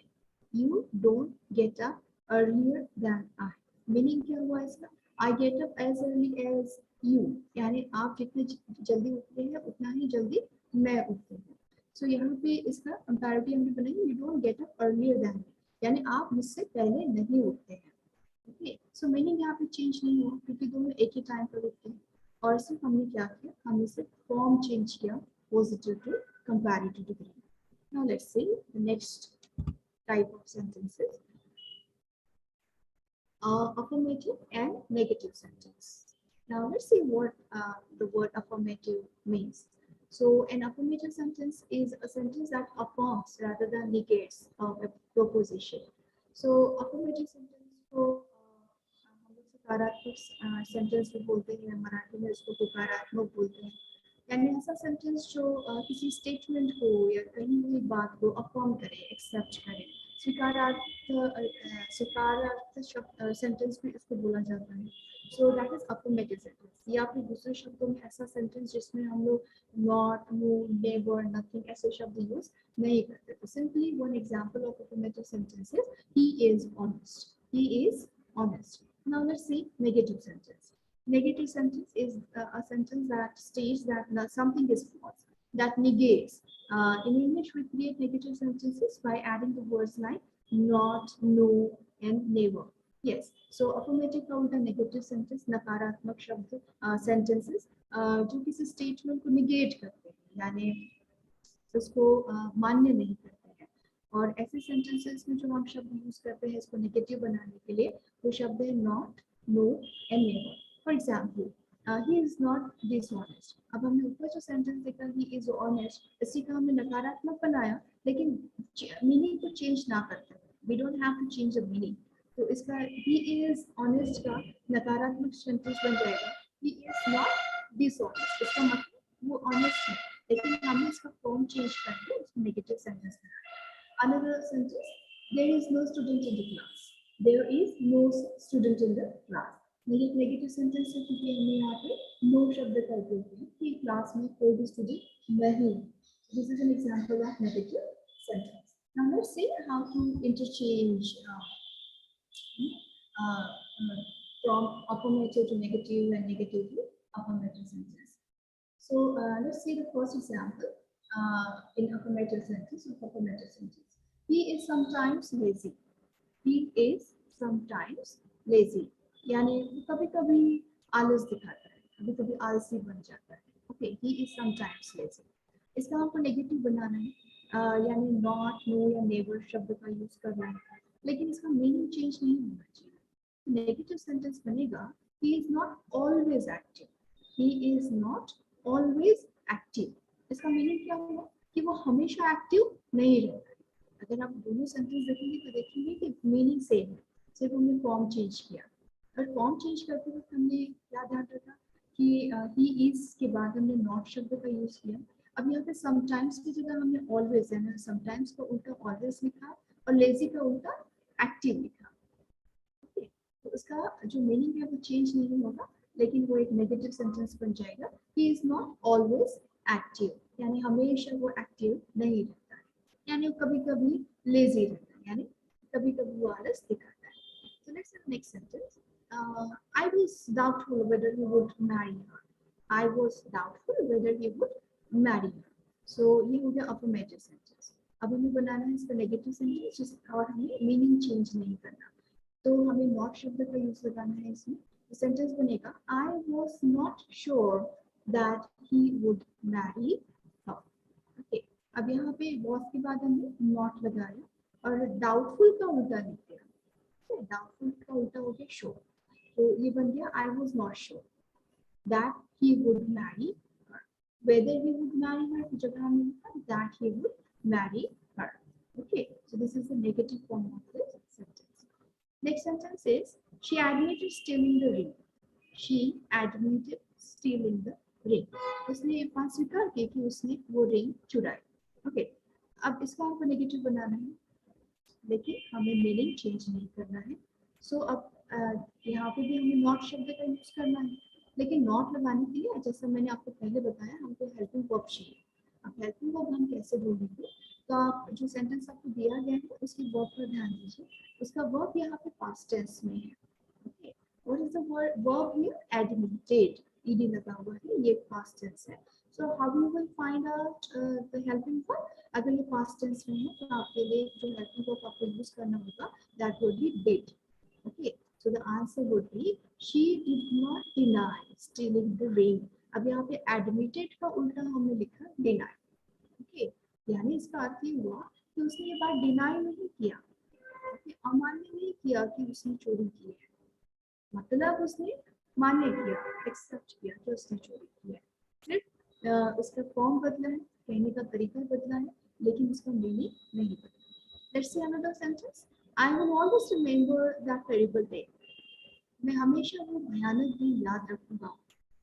you don't get up earlier than I। Meaning क्या हुआ इसका? I get up as early as you, यानी आप जितने जल्दी उठते हैं उतना ही जल्दी मैं उठती हूँ। सो यहाँ पे इसका कंपैरेटिव हमने बनाया you don't get up earlier then, यानी आप मुझसे पहले नहीं उठते हैं। ओके, सो मीनिंग यहाँ पे चेंज नहीं हुआ क्योंकि दोनों एक ही टाइम पर उठते हैं। और सिर्फ हमने क्या किया, हमने सिर्फ फॉर्म चेंज किया positive to comparative degree. Now let's see the next type of sentences, affirmative and negative sentence. Now let's see what the word affirmative means. So an affirmative sentence is a sentence that affirms rather than negates a proposition. So affirmative sentence को हम लोग सकारात्मक sentence भी बोलते हैं, मराठी में इसको सकारात्मक बोलते हैं। यानी ऐसा सेंटेंस जो किसी स्टेटमेंट को या कहीं हुई बात को अफर्म करे, एक्सेप्ट करे। स्वीकारार्थ सेंटेंस भी इसको बोला जाता है। So that is affirmative sentence. या फिर दूसरे शब्दों में ऐसा सेंटेंस जिसमें हम लोग नॉट, नो, नेवर, नथिंग ऐसे शब्द यूज नहीं करते। तो simply one example of affirmative sentence is he is honest, he is honest. Now let's C negative sentence. Negative sentence is a sentence that states that something is false, that negates. In English, we create negative sentences by adding the words like not, no, and never. Yes. So affirmative का उल्टा negative sentence, नकारात्मक शब्द sentences जो किसी statement को negate करते हैं, यानी उसको मान्य नहीं करते हैं। और ऐसे sentences में जो हम शब्द यूज करते हैं इसको negative बनाने के लिए, वो शब्द है not, no, and never. For example, he is not dishonest. अब हमने ऊपर जो सेंटेंस देखा he is honest, इसी का हमने नकारात्मक बनाया, लेकिन मीनिंग को चेंज ना करते, we don't have to change the meaning। तो इसका he is honest का नकारात्मक सेंटेंस बन जाएगा he is not dishonest। इसका मतलब वो honest है, लेकिन हमने इसका फॉर्म चेंज करके उसको नेगेटिव सेंटेंस बनाया। Another sentence, there is no student in the class, there is no student in the class। Negative sentence है क्योंकि हमने यहाँ पे नो शब्द का उपयोग किया कि क्लास में कोई भी स्टूडेंट नहीं। This is an example of negative sentence. Now let's see how to interchange from affirmative to negative and negative to affirmative sentence. So let's see the first example in affirmative sentence. He is sometimes lazy. He is sometimes lazy. यानी कभी कभी आलस दिखाता है, कभी कभी आलसी बन जाता है। Okay, he is sometimes lazy. इसका हमको नेगेटिव बनाना है, यानी नॉट, नो या नेवर शब्द का यूज करना है, लेकिन इसका मीनिंग चेंज नहीं होना चाहिए। नेगेटिव सेंटेंस बनेगा he is not always active, he is not always active. इसका मीनिंग क्या होगा कि वो हमेशा एक्टिव नहीं रहता है। अगर आप दोनों सेंटेंस देखेंगे तो देखेंगे कि मीनिंग सेम है, सिर्फ हमने फॉर्म चेंज किया। और फॉर्म चेंज करते वक्त हमने क्या ध्यान रखा कि ही इज के बाद हमने नॉट शब्द का यूज किया। अब यहाँ पे समटाइम्स की जगह हमने ऑलवेज, यानी समटाइम्स का उल्टा ऑलवेज लिखा और लेजी का उल्टा एक्टिव लिखा। ओके, तो इसका जो मीनिंग है वो चेंज नहीं होगा, लेकिन वो एक नेगेटिव सेंटेंस बन जाएगा। He is not always active, यानी हमेशा वो एक्टिव नहीं रहता है, यानी वो कभी कभी लेजी रहता है, यानी कभी कभी वो आलस दिखाता है। So let's see the next sentence. I was doubtful whether he would marry her. I was doubtful whether he would marry her. So ये हो गया affirmative sentence। अब हमें बनाना है इसका negative sentence जिसका और हमें meaning change नहीं करना, तो हमें not शब्द का use लगाना है इसमें। तो sentence बनेगा I was not sure that he would marry her. Okay, अब यहाँ पे was के बाद हमने not लगाया और doubtful का उल्टा लिख दिया। डाउटफुल का उल्टा हो गया श्योर, तो ये बन गया I was not sure that he would marry her. Whether he would marry her की जगह हमने लिखा that he would marry her. Okay, so this is the negative form of this sentence. Next sentence is she admitted stealing the ring. She admitted stealing the ring. उसने ये बात स्वीकार की कि उसने वो रिंग चुराई. Okay, अब इसका हमको नेगेटिव बनाना है, लेकिन हमें मीनिंग चेंज नहीं करना है. सो अब यहाँ पे भी हमें नॉट शब्द का यूज करना है, लेकिन नॉट लगाने के लिए जैसा मैंने आपको पहले बताया हमको हेल्पिंग वर्ब चाहिए. अब हेल्पिंग वर्ब हम कैसे ढूंढेंगे, तो आप जो सेंटेंस आपको दिया गया है उसके वर्ब पर ध्यान दीजिए. उसका वर्ब यहाँ पे पास्ट टेंस में है. Okay, what is the verb here? Admitted, ED लगा हुआ है, ये पास्ट टेंस है. So how you will find out the helping verb? अगर ये पास्ट टेंस में है तो आपके लिए जो हेल्पिंग वर्ब आपको यूज करना होगा that would be did. Okay, so the answer would be she did not deny stealing the ring. अब यहाँ पे admitted का उल्टा हमने लिखा deny. Okay, यानी इसका अर्थ ये हुआ कि उसने ये बात deny नहीं किया, अमान्य नहीं किया कि उसने चोरी की है. मतलब उसने मान्य किया, एक्सेप्ट किया कि उसने चोरी की है. सिर्फ उसका फॉर्म बदला है, कहने का तरीका बदला है, लेकिन उसका मीनिंग नहीं बदला. Let's see another sentence. I will always remember that terrible day. मैं हमेशा वो भयानक दिन याद रखूंगा.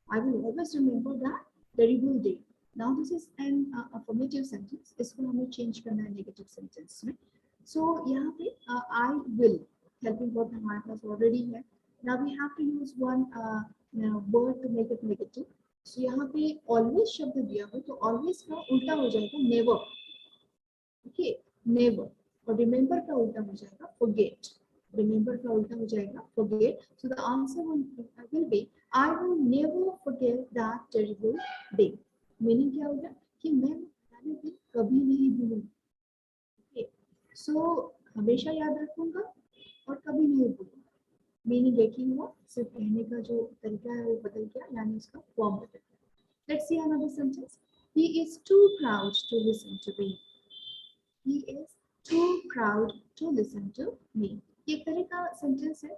I will always remember that terrible day. Now this is an affirmative sentence. इसको हमें change करना है negative sentence में. So यहाँ पे I will helping verb हमारे पास already है. Now we have to use one word to make it negative. So यहाँ पे always शब्द दिया हो तो always का उल्टा हो जाएगा never. Okay, never. और remember का उल्टा हो जाएगा forget. Remember का उल्टा हो जाएगा forget. So the answer will be I will never forget that terrible day. Meaning क्या होगा कि मैं वो दिन कभी नहीं भूलूंगा. Okay, so हमेशा याद रखूंगा और कभी नहीं भूलूंगा. Meaning एक ही हुआ, सिर्फ कहने का जो तरीका है वो बदल गया, यानी उसका फॉर्म बदल गया. Let's see another sentence. He is too proud to listen to me. He is too proud to listen to me. ये एक तरह का सेंटेंस है,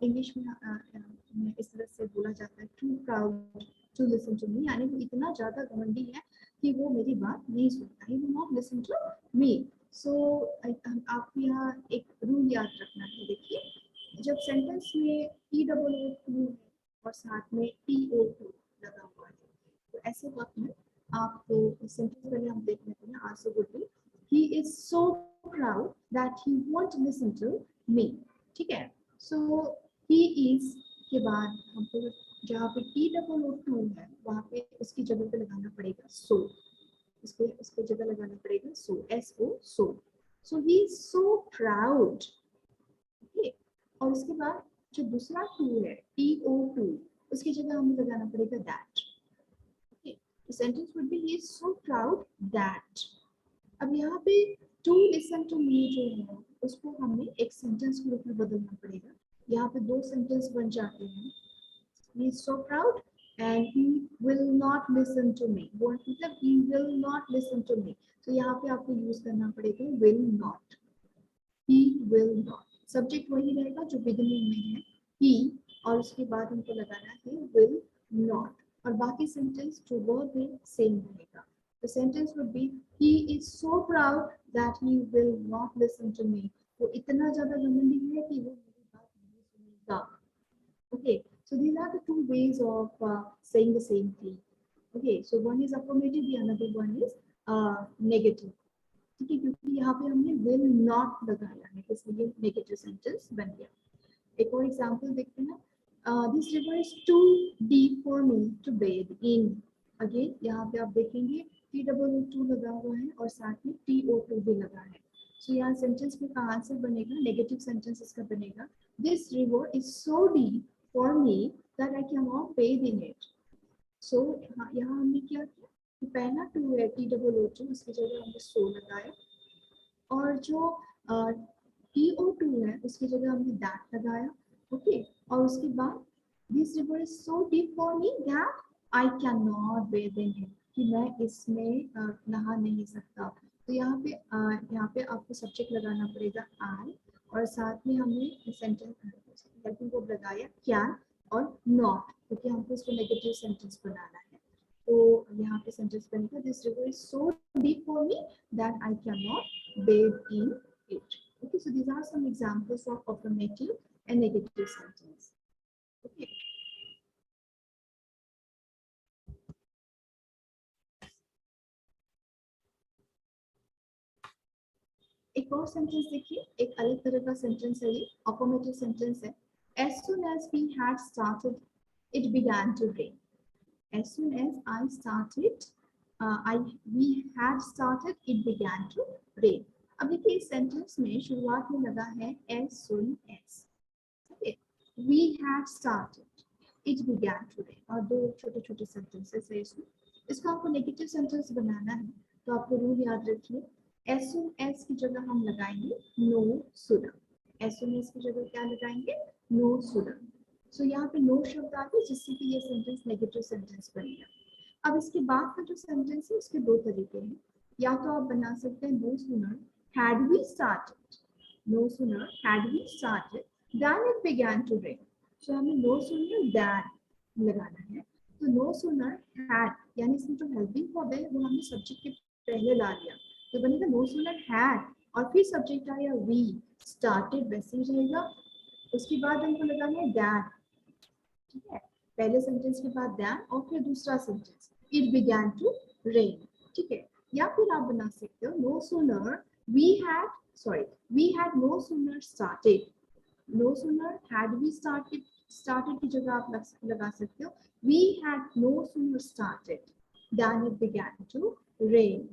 इंग्लिश में इस तरह से बोला जाता है too proud to listen to me, यानी वो इतना ज्यादा घमंडी है कि वो मेरी बात नहीं सुनता. He will not listen to me. So आपको यहाँ एक रूल याद रखना है. देखिए, जब सेंटेंस में TOO और साथ में TO2 लगा हुआ है, तो ऐसे वक्त में आपको सेंटेंस पहले हम देख लेते हैं. Answer would B he is so proud that he won't listen to me. ठीक है, so he is के बाद हमको जहाँ पे TOO है वहाँ पे उसकी जगह पे लगाना पड़ेगा so. इसको जगह लगाना पड़ेगा so, SO, so he is so proud. okay, और उसके बाद जो दूसरा टू है TO2 उसकी जगह हमें लगाना पड़ेगा that. okay, the sentence would be he is so proud that. अब यहाँ पे to listen to me जो है उसको हमें एक सेंटेंस के रूप में बदलना पड़ेगा. यहाँ पे दो सेंटेंस बन जाते हैं. He is so proud and he will not listen to me. वो मतलब he will not listen to me. तो यहाँ पे आपको यूज करना पड़ेगा will not. He will not. Subject वही रहेगा जो बिगिनिंग में है he, और उसके बाद हमको लगाना है will not, और बाकी सेंटेंस जो वर्ब है सेम रहेगा. The sentence would be he is so proud that he will not listen to me. वो इतना ज़्यादा घमंडी है कि वो मेरी बात नहीं सुनेगा. Okay, so these are the two ways of saying the same thing. Okay, so one is affirmative, the another one is negative. ठीक है, क्योंकि यहाँ पे हमने will not लगाया है इसलिए negative sentence बन गया. एक और एग्जाम्पल देखते हैं. This river is too deep for me to bathe in. Again, यहाँ पे आप देखेंगे TOO2 लगा हुआ है और साथ में TO2 भी लगा है. So यहाँ सेंटेंस में का आंसर बनेगा, नेगेटिव सेंटेंस इसका बनेगा This river is so deep for me that I cannot bathe in it. So यहाँ हमने क्या किया कि पहला टू है TOO2, उसकी जगह हमने so लगाया, और जो TO2 है उसकी जगह हमने that लगाया. ओके, और उसके बाद This river is so deep for me that I cannot bathe in it, कि मैं इसमें नहा नहीं सकता. तो यहाँ पे आपको सब्जेक्ट लगाना पड़ेगा I, और साथ में हमने सेंटेंस हेल्पिंग वर्ब लगाया can और not, तो क्योंकि हमको इसको नेगेटिव सेंटेंस बनाना है। तो यहाँ पे सेंटेंस बनेगा this river is so deep for me that I can not bathe in it. Okay, so these are some examples of affirmative and negative sentence. Okay, एक और सेंटेंस देखिए, एक अलग तरह का सेंटेंस है, ये अफर्मेटिव सेंटेंस है। As soon as we had started, it began to rain. As soon as I started, we had started, it began to rain. अब देखिए इस सेंटेंस में शुरुआत में लगा है as soon as. Okay, we had started, it began to rain. और दो छोटे छोटे सेंटेंसेस है इसमें। इसको आपको नेगेटिव सेंटेंस बनाना है तो आपको रूल याद रखिए, as soon as की जगह हम लगाएंगे no sooner. as soon as की जगह क्या लगाएंगे no sooner. सो यहाँ पे नो शब्द आ गया जिससे कि ये सेंटेंस नेगेटिव सेंटेंस बनेगा। अब इसके बाद का जो सेंटेंस है उसके दो तरीके हैं, या तो आप बना सकते हैं no sooner had we started, no sooner had we started then it began to rain. So हमें नो सूनर दैट लगाना है, तो नो सूनर हैड यानी इसमें जो हेल्पिंग वर्ब है वो हमने सब्जेक्ट के पहले ला लिया, तो बनेगा नो सूनर हैड और फिर सब्जेक्ट आया वी, स्टार्टेड वैसे ही रहेगा। उसके बाद हमको लगाना है दैट, ठीक है, पहले सेंटेंस के बाद दैन और फिर दूसरा sentence it began to rain, ठीक है। या फिर आप बना सकते हो no sooner we had no sooner started, no sooner had we started, started की जगह आप लगा सकते हो we had no sooner started than it began to rain.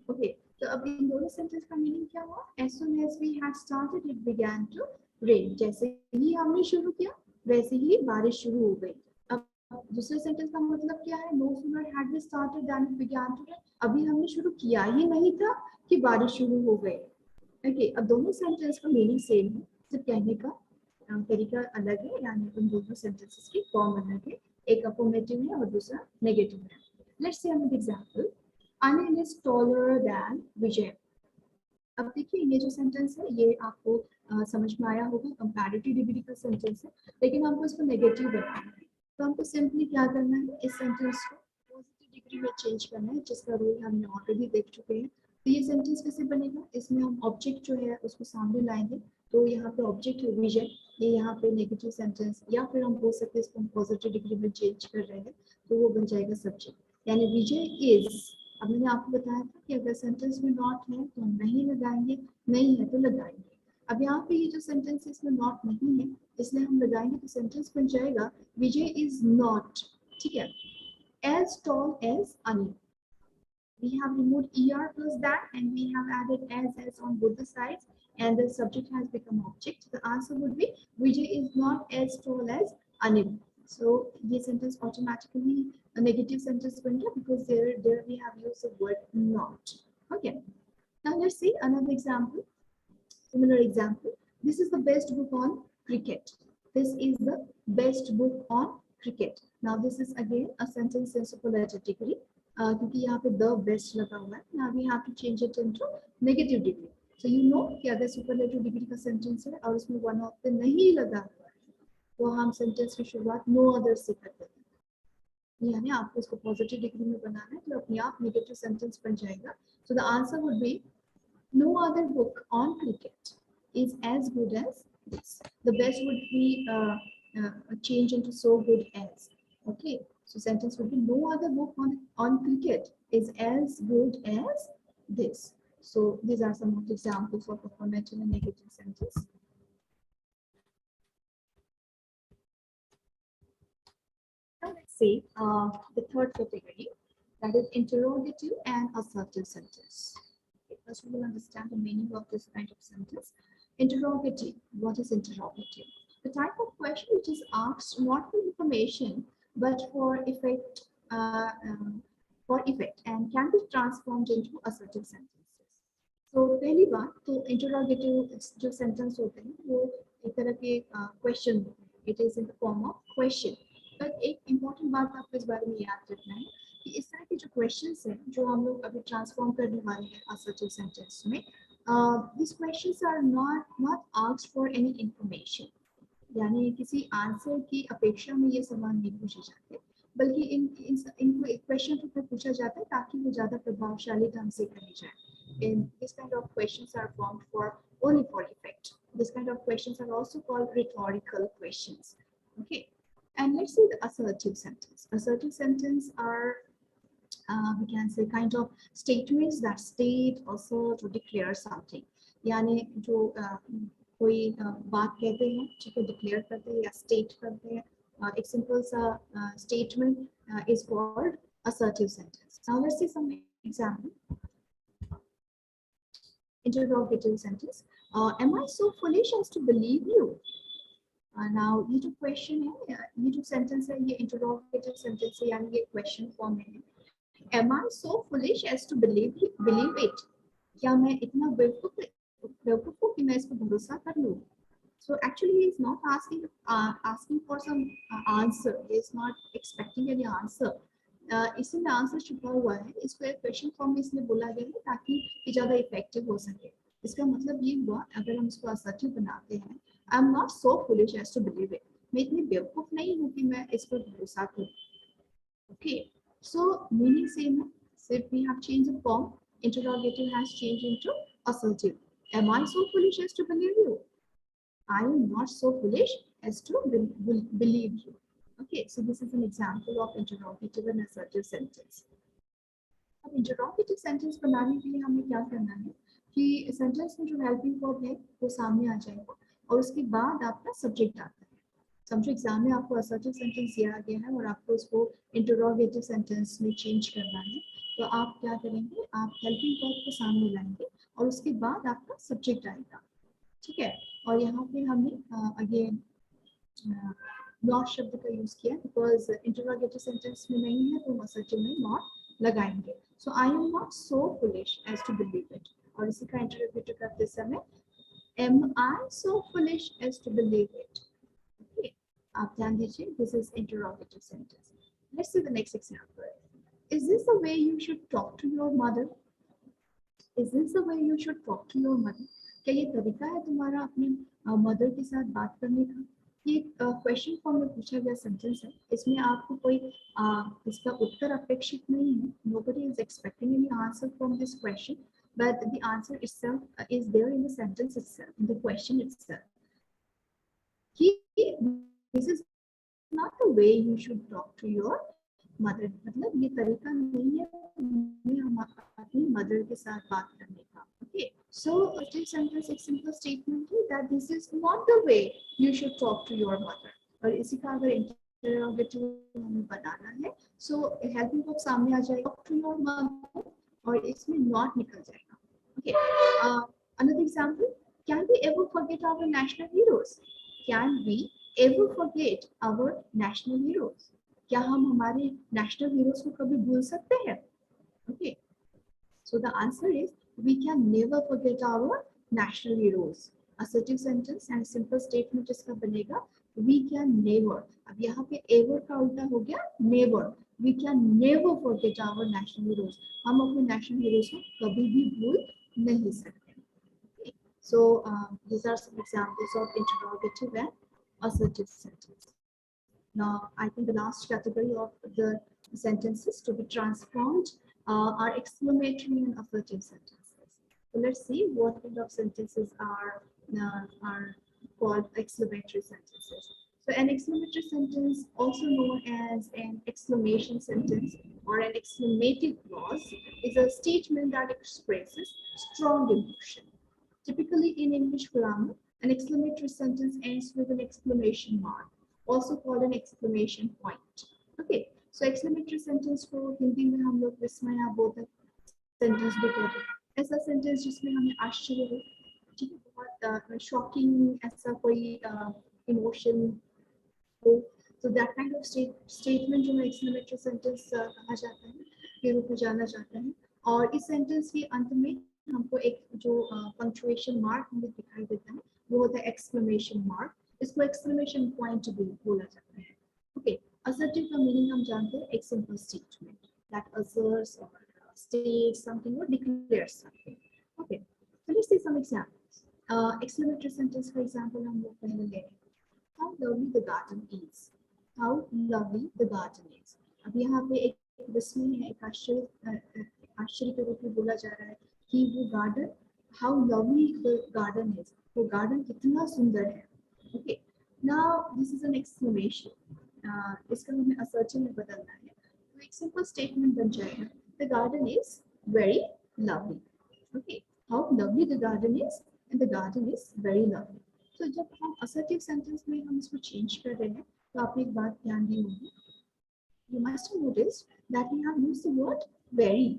Okay, तो अब इन दोनों सेंटेंस का मीनिंग क्या हुआ, as soon as we had started it began to rain, जैसे ही हमने शुरू किया वैसे ही बारिश शुरू हो गई। अब दूसरे सेंटेंस का मतलब क्या है, no sooner had we started then it began to rain, अभी हमने शुरू किया ही नहीं था कि बारिश शुरू हो गई। ओके, अब दोनों सेंटेंस का मीनिंग सेम है, सिर्फ कहने का तरीका अलग है, यानी उन दोनों सेंटेंसेस की फॉर्म अलग है, एक अफर्मेटिव है और दूसरा नेगेटिव है। Let's say another example, Anil is taller than Vijay. अब देखिए ये जो सेंटेंस है ये आपको समझ में आया होगा, कंपैरेटिव डिग्री का सेंटेंस है, लेकिन हमको इसको नेगेटिव बनाना है, तो हमको सिंपली क्या करना है, इस सेंटेंस को पॉजिटिव डिग्री में चेंज करना है, जिसका रूल हमने ऑलरेडी देख चुके हैं। तो ये सेंटेंस कैसे बनेगा, इसमें हम ऑब्जेक्ट जो है उसको सामने लाएंगे, तो यहाँ पे ऑब्जेक्ट है विजय, ये यहाँ पे नेगेटिव सेंटेंस, या फिर हम बोल सकते हैं इसको हम पॉजिटिव डिग्री में चेंज कर रहे हैं, तो वो बन जाएगा सब्जेक्ट, यानी विजय इज। अब मैंने आपको बताया था कि अगर सेंटेंस में नॉट है तो हम नहीं लगाएंगे, नहीं है तो लगाएंगे। अब यहाँ पे ये जो सेंटेंस है इसमें नॉट नहीं है, इसलिए हम लगाएंगे तो सेंटेंस बन जाएगा विजय इज नॉट, ठीक है, as tall as Anil. We have removed er plus that and we have added as on both the sides and the subject has become object. The answer would be Vijay is not as tall as Anil. So this sentence automatically a negative sentence been here because there we have used the word not. Okay. Now let's see another example. Similar example. This is the best book on cricket. This is the best book on cricket. Now this is again a sentence in superlative degree. क्योंकि यहाँ पे the best लगा हुआ है, now we have to change it into negative degree. So you know कि अगर superlative degree का sentence है और उसमें one of the नहीं लगा हुआ है, तो हम sentence की शुरुआत no other से करते हैं, यानी आपको इसको पॉजिटिव डिग्री में बनाना है, तो अपने आप नेगेटिव सेंटेंस बन जाएगा। So the answer would be no other book on cricket is as good as this. The best would be changed into so good as. Okay, so sentence would be no other book on cricket is as good as this. So these are some of the examples of affirmative and negative sentence. Now let's see the third category, that is interrogative and assertive sentence. First, we will understand the meaning of this kind of sentence. Interrogative. What is interrogative? The type of question which is asked not for information but for effect, and can be transformed into assertive sentences. So पहली बात तो interrogative जो sentence होते हैं वो एक तरह के question होते हैं. It is in the form of question. But एक important बात आपको इस बारे में याद रखना है कि इस तरह के जो क्वेश्चंस हैं जो हम लोग अभी ट्रांसफॉर्म करने वाले हैं assertive sentence में, these questions are not asked for any information. यानी किसी आंसर की अपेक्षा में ये सवाल नहीं पूछे जाते, बल्कि इनको एक क्वेश्चन के ऊपर पूछा जाता है ताकि वो ज़्यादा प्रभावशाली ढंग से करे जाए. And this kind of questions are formed for only for effect. This kind of questions are also called rhetorical questions. Okay, and let's see the assertive sentence. Assertive sentence are we can say kind of statements that state, assert or declare something. यानी जो कोई बात कहते हैं, ठीक है, declare करते हैं या स्टेट करते हैं, एक सिंपल सा statement is called assertive sentence. Now let's see some example. Interrogative sentence. Am I so foolish as to believe you? Now ये जो question है, ये जो sentence है, ये interrogative sentence है, यानी ये question form में है. Am I so foolish as to believe it? क्या मैं इतना बेवकूफ हूँ कि मैं इस पर भरोसा कर लूँ? So actually he is not asking for some answer. He is not expecting any answer. इसमें आंसर छुपा हुआ है. इसको एक क्वेश्चन फॉर्म में इसलिए बोला गया है ताकि ये ज़्यादा इफेक्टिव हो सके. इसका मतलब ये हुआ, अगर हम इसको असर्टिव बनाते हैं, I am not so foolish as to believe it. मैं इतनी बेवकूफ नहीं हूँ कि मैं इस पर भरोसा करूँ. ओके, so meaning same है, सिर्फ we have changed the form. Interrogative has changed into assertive. Am I so foolish as to believe you? I am not so foolish as to believe you. Okay, so this is an example of interrogative and assertive sentence. अब interrogative sentence बनाने के लिए हमें क्या करना है कि sentence में जो helping verb है वो सामने आ जाएगा और उसके बाद आपका subject आता है. समझो एग्जाम में आपको assertive sentence दिया गया है और आपको उसको interrogative sentence में change करना है, तो आप क्या करेंगे, आप helping verb को सामने लाएंगे और उसके बाद आपका subject आएगा. ठीक है, और यहाँ पे हमने अगेन नॉट शब्द का यूज किया बिकॉज इंटरोगेटिव सेंटेंस में नहीं है तो हम असर्टिव में नॉट लगाएंगे. So I am not so foolish as to believe it. और इसी का इंटरोगेटिव करते समय am I so foolish as to believe it. Okay, आप ध्यान दीजिए, this is interrogative sentence. Let's see the next example. Is this the way you should talk to your mother? Is this the way you should talk to your mother? क्या ये तरीका है तुम्हारा अपने mother के साथ बात करने का? ये क्वेश्चन फॉर्म में पूछा गया सेंटेंस है. इसमें आपको कोई इसका उत्तर अपेक्षित नहीं है. Nobody is expecting any answer from this question, but the answer itself is there in the sentence itself, in the question itself. This is not the way you should talk to your mother. मतलब ये तरीका नहीं है हमें अपनी mother के साथ बात करने का. Okay, so assertive sentence एक simple statement है that this is not the way you should talk to your mother. और इसी का अगर interrogative हमें बनाना है, so helping verb सामने आ जाएगा, talk to your mother, और इसमें not निकल जाएगा. Okay, another example. Can we ever forget our national heroes? Can we ever forget our national heroes? क्या हम हमारे national heroes को कभी भूल सकते हैं? Okay, so the answer is we can never forget our national heroes. Assertive sentence and simple statement इसका बनेगा we can never. अब यहाँ पे ever का उल्टा हो गया never. We can never forget our national heroes. हम अपने national heroes को कभी भी भूल नहीं सकते. Okay. So these are some examples of interrogative and assertive sentence. Now I think the last category of the sentences to be transformed are exclamatory and assertive sentences. So let's see what kind of sentences are called exclamatory sentences. So an exclamatory sentence, also known as an exclamation sentence or an exclamative clause, is a statement that expresses strong emotion. Typically in English grammar, an exclamatory sentence ends with an exclamation mark, also called an exclamation point. Okay, so exclamatory sentence को हिंदी में हम लोग विस्मयाबोधक sentence भी कहते हैं. ऐसा sentence जिसमें हमें आश्चर्य हो, ठीक है, बहुत शॉकिंग ऐसा कोई इमोशन हो, तो दैट काइंड ऑफ स्टेटमेंट जो है exclamatory sentence कहा जाता है, के रूप में जाना जाता है. और इस सेंटेंस के अंत में हमको एक जो पंक्चुएशन मार्क हमें दिखाई देता है वो होता है एक्सक्लेमेशन मार्क. इसको एक्सक्लेमेशन पॉइंट भी बोला जाता है. ओके, assertive का मीनिंग हम जानते हैं एक simple statement that asserts or states something or declares something. Okay, so let's see some examples. Exclamatory sentence for example हम लोग पहले ले. How lovely the garden is. How lovely the garden is. अब यहाँ पे एक विस्मय है, एक आश्चर्य के रूप में बोला जा रहा है कि वो garden, how lovely the garden is. वो गार्डन कितना सुंदर है. Okay. Now this is an exclamation. इसका हमें assertion में बदलना है. तो एक simple statement बन जाएगा. The garden is very lovely. Okay. How lovely the garden is, and the garden is very lovely. तो जब हम assertive sentence में हम इसको change कर रहे हैं, तो आपने एक बात ध्यान दी होगी. You must have noticed that we have used the word very.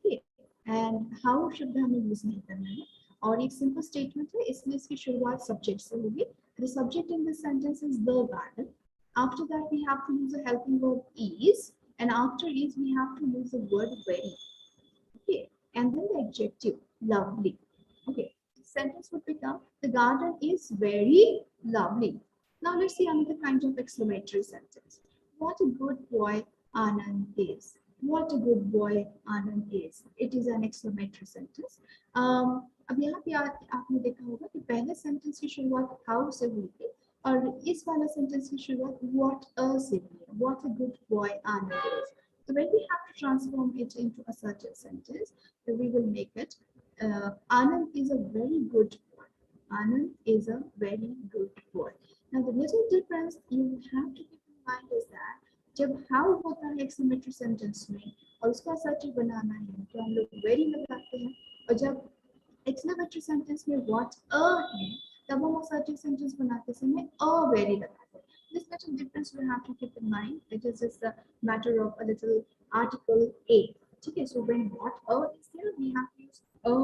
Okay. And how शब्द हमें use नहीं करना है. और एक simple statement है, इसलिए इसकी शुरुआत subject से होगी. The subject in this sentence is the garden. After that, we have to use a helping verb is, and after is, we have to use the word very. Okay, and then the adjective lovely. Okay, the sentence would become the garden is very lovely. Now let's see another kind of exclamatory sentence. What a good boy Anand is. What a good boy Anand is. It is an exclamatory sentence. अब यहाँ पे आपने देखा होगा कि पहले sentence की शुरुआत how से हुई थी और इस वाला सेंटेंस की शुरुआत what a से हुई है. What a good boy Anand is. So when we have to transform it into a certain sentence, then we will make it Anand is a very good boy. Anand is a very good boy. Now the little difference you have to keep in mind is that जब how होता है exclamatory sentence में और उसका assertive बनाना है तो हम लोग very लगाते हैं और जब exclamatory sentence में what a है तब हम assertive sentence बनाते समय a very लगाते हैं. This little difference we have to keep in mind. It is just a matter of a little article a. Okay, so when what a is there, we have to use a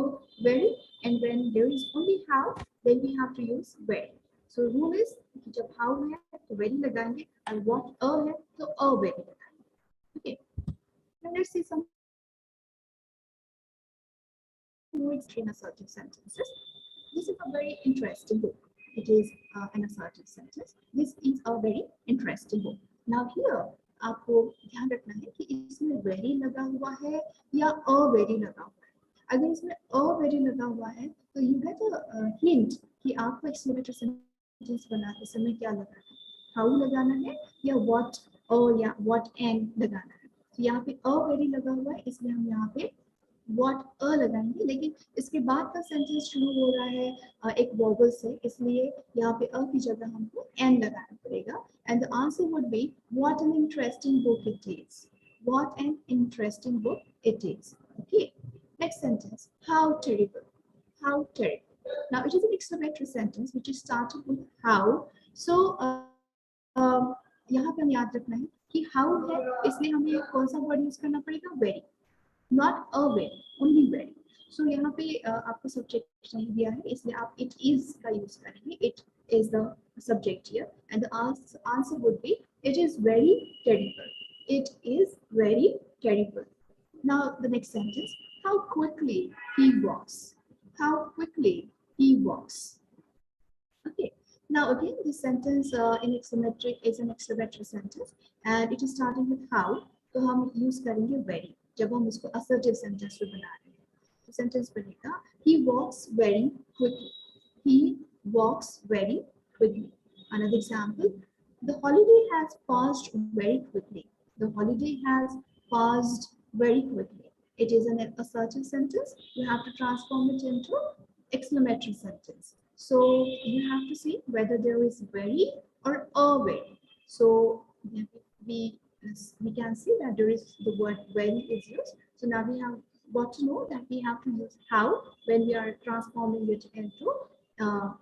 very, and when there is only how, then we have to use very. So rule is जब how है तो very लगाएंगे and what a है तो a very लगाएंगे. Okay. Now let's see some words in assertive sentences. This is a very interesting book. It is an assertive sentence. This is a very interesting book. Now here आपको ध्यान रखना है कि इसमें very लगा हुआ है या a very लगा हुआ है. अगर इसमें a very लगा हुआ है तो you get a hint कि आपको exclamatory sentence बनाते समय क्या लगाना है. How लगाना है या what a या what and लगाना है. तो यहाँ पे a very लगा हुआ है इसलिए हम यहाँ पे what a लगाएंगे, लेकिन इसके बाद का सेंटेंस शुरू हो रहा है एक वॉवल से, इसलिए यहाँ पे a की जगह हमको n लगाना पड़ेगा. And the answer would be what an interesting book it is. What an interesting book it is. Okay. Next sentence. How terrible. How terrible. Now it is an exclamatory sentence which is started with how. So यहाँ पे हम याद रखना है कि how है इसलिए हमें कौन सा वर्ड यूज करना पड़ेगा very. Not a very, only very. So यहाँ पे आपको subject नहीं दिया है इसलिए आप it is का use करेंगे. It is the subject here and the answer would be it is very terrible. It is very terrible. Now the next sentence. How quickly he walks. How quickly he walks. Okay. Now again this sentence in exclamatory is an exclamatory sentence and it is starting with how. तो हम use करेंगे very. जब हम इसको assertive sentence में बना रहे हैं तो sentence बनेगा he walks very quickly. He walks very quickly. Another example, the holiday has passed very quickly. The holiday has passed very quickly. It is an assertive sentence. You have to transform it into exclamatory sentence. So you have to see whether there is very or a very. So we can see that there is the word very is used. So now we have got to know that we have to use how when we are transforming it into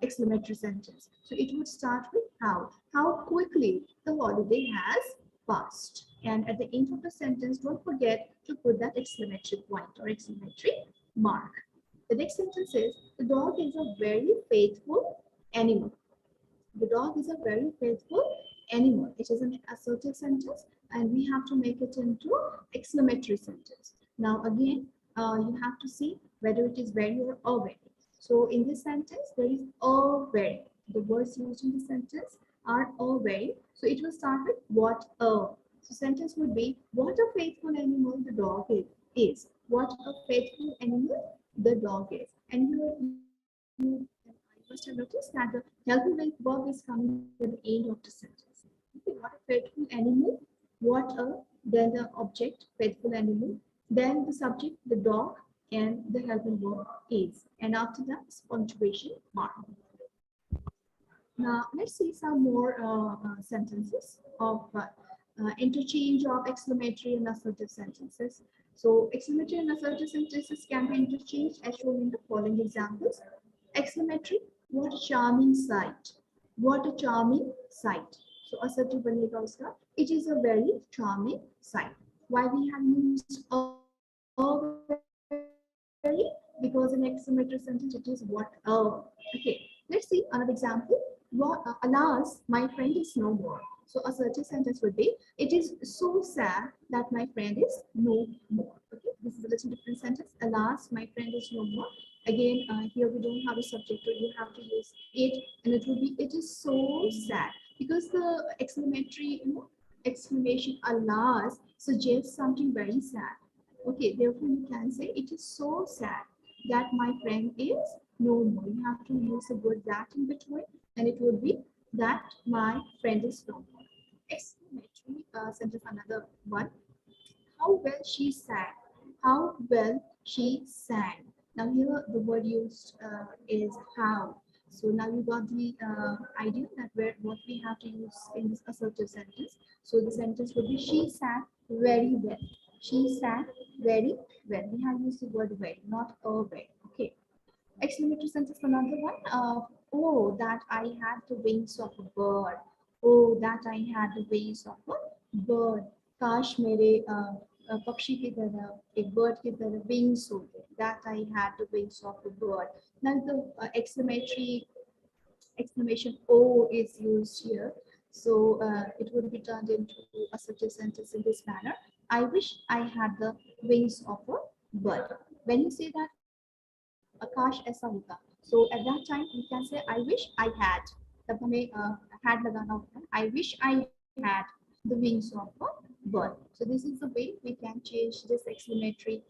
exclamatory sentence. So it would start with how. How quickly the holiday has passed. And at the end of the sentence, don't forget to put that exclamatory point or exclamatory mark. The next sentence is, the dog is a very faithful animal. The dog is a very faithful animal. It is an assertive sentence and we have to make it into exclamatory sentence. Now again, you have to see whether it is very or a very. So in this sentence, there is a very. The words used in the sentence are a very. So it will start with what a. So sentence would be, what a faithful animal the dog is. What a faithful animal the dog is. And you can must have noticed that the helping verb is coming at the end of the sentence. Okay, what a faithful animal, what a, then the object, faithful animal, then the subject, the dog, and the helping verb is. And after that, punctuation mark. Now, let's see some more sentences of interchange of exclamatory and assertive sentences. So, exclamatory and assertive sentences can be interchanged as shown in the following examples. Exclamatory, what a charming sight. What a charming sight. So, assertive banega uska, it is a very charming sight. Why we have used a very? Because in exclamatory sentence, it is what a. Okay, let's see another example. What, alas, my friend is no more. So assertive sentence would be, it is so sad that my friend is no more. Okay, this is a little different sentence. Alas, my friend is no more. Again, here we don't have a subject, so you have to use it, and it will be, it is so sad. Because the exclamatory, exclamation alas suggests something very sad. Okay, therefore you can say, it is so sad that my friend is no more. You have to use a word that in between, and it would be that my friend is no more. Exclamatory sentence, another one. How well she sang. How well she sang. Now here the word used is how. So now you got the idea that what we have to use in this assertive sentence. So the sentence would be, she sang very well. She sang very well. We have used the word very, not a very. Okay. Exclamatory sentence, another one. Oh, that I had the wings of a bird. Oh, that I had the wings of a bird. काश मेरे पक्षी की तरह, एक bird की तरह wings होते. That I had the wings of a bird. Now the exclamation O is used here. So it would be turned into assertive sentence in this manner. I wish I had the wings of a bird. When you say that, Akash ऐसा होगा. So at that time we can say I wish I had. तब हमें had लगाना होता है. I wish I had the wings of a bird. So this is the way we can change this exclamatory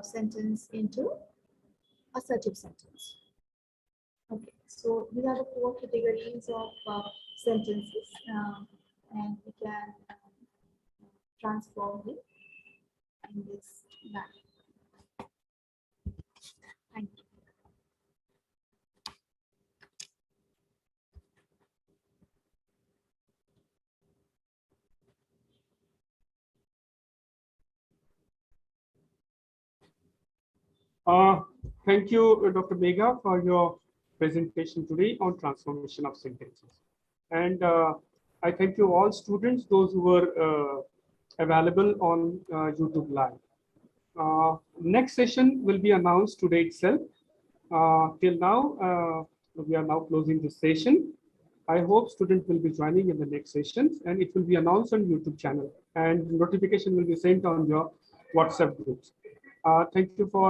sentence into assertive sentence. Okay, so these are the 4 categories of sentences, and we can transform it in this manner. Thank you. Thank you, Dr. Megha, for your presentation today on transformation of sentences. And I thank you all students, those who were available on YouTube Live. Next session will be announced today itself. Till now, we are now closing this session. I hope students will be joining in the next sessions, and it will be announced on YouTube channel, and notification will be sent on your WhatsApp groups. Thank you for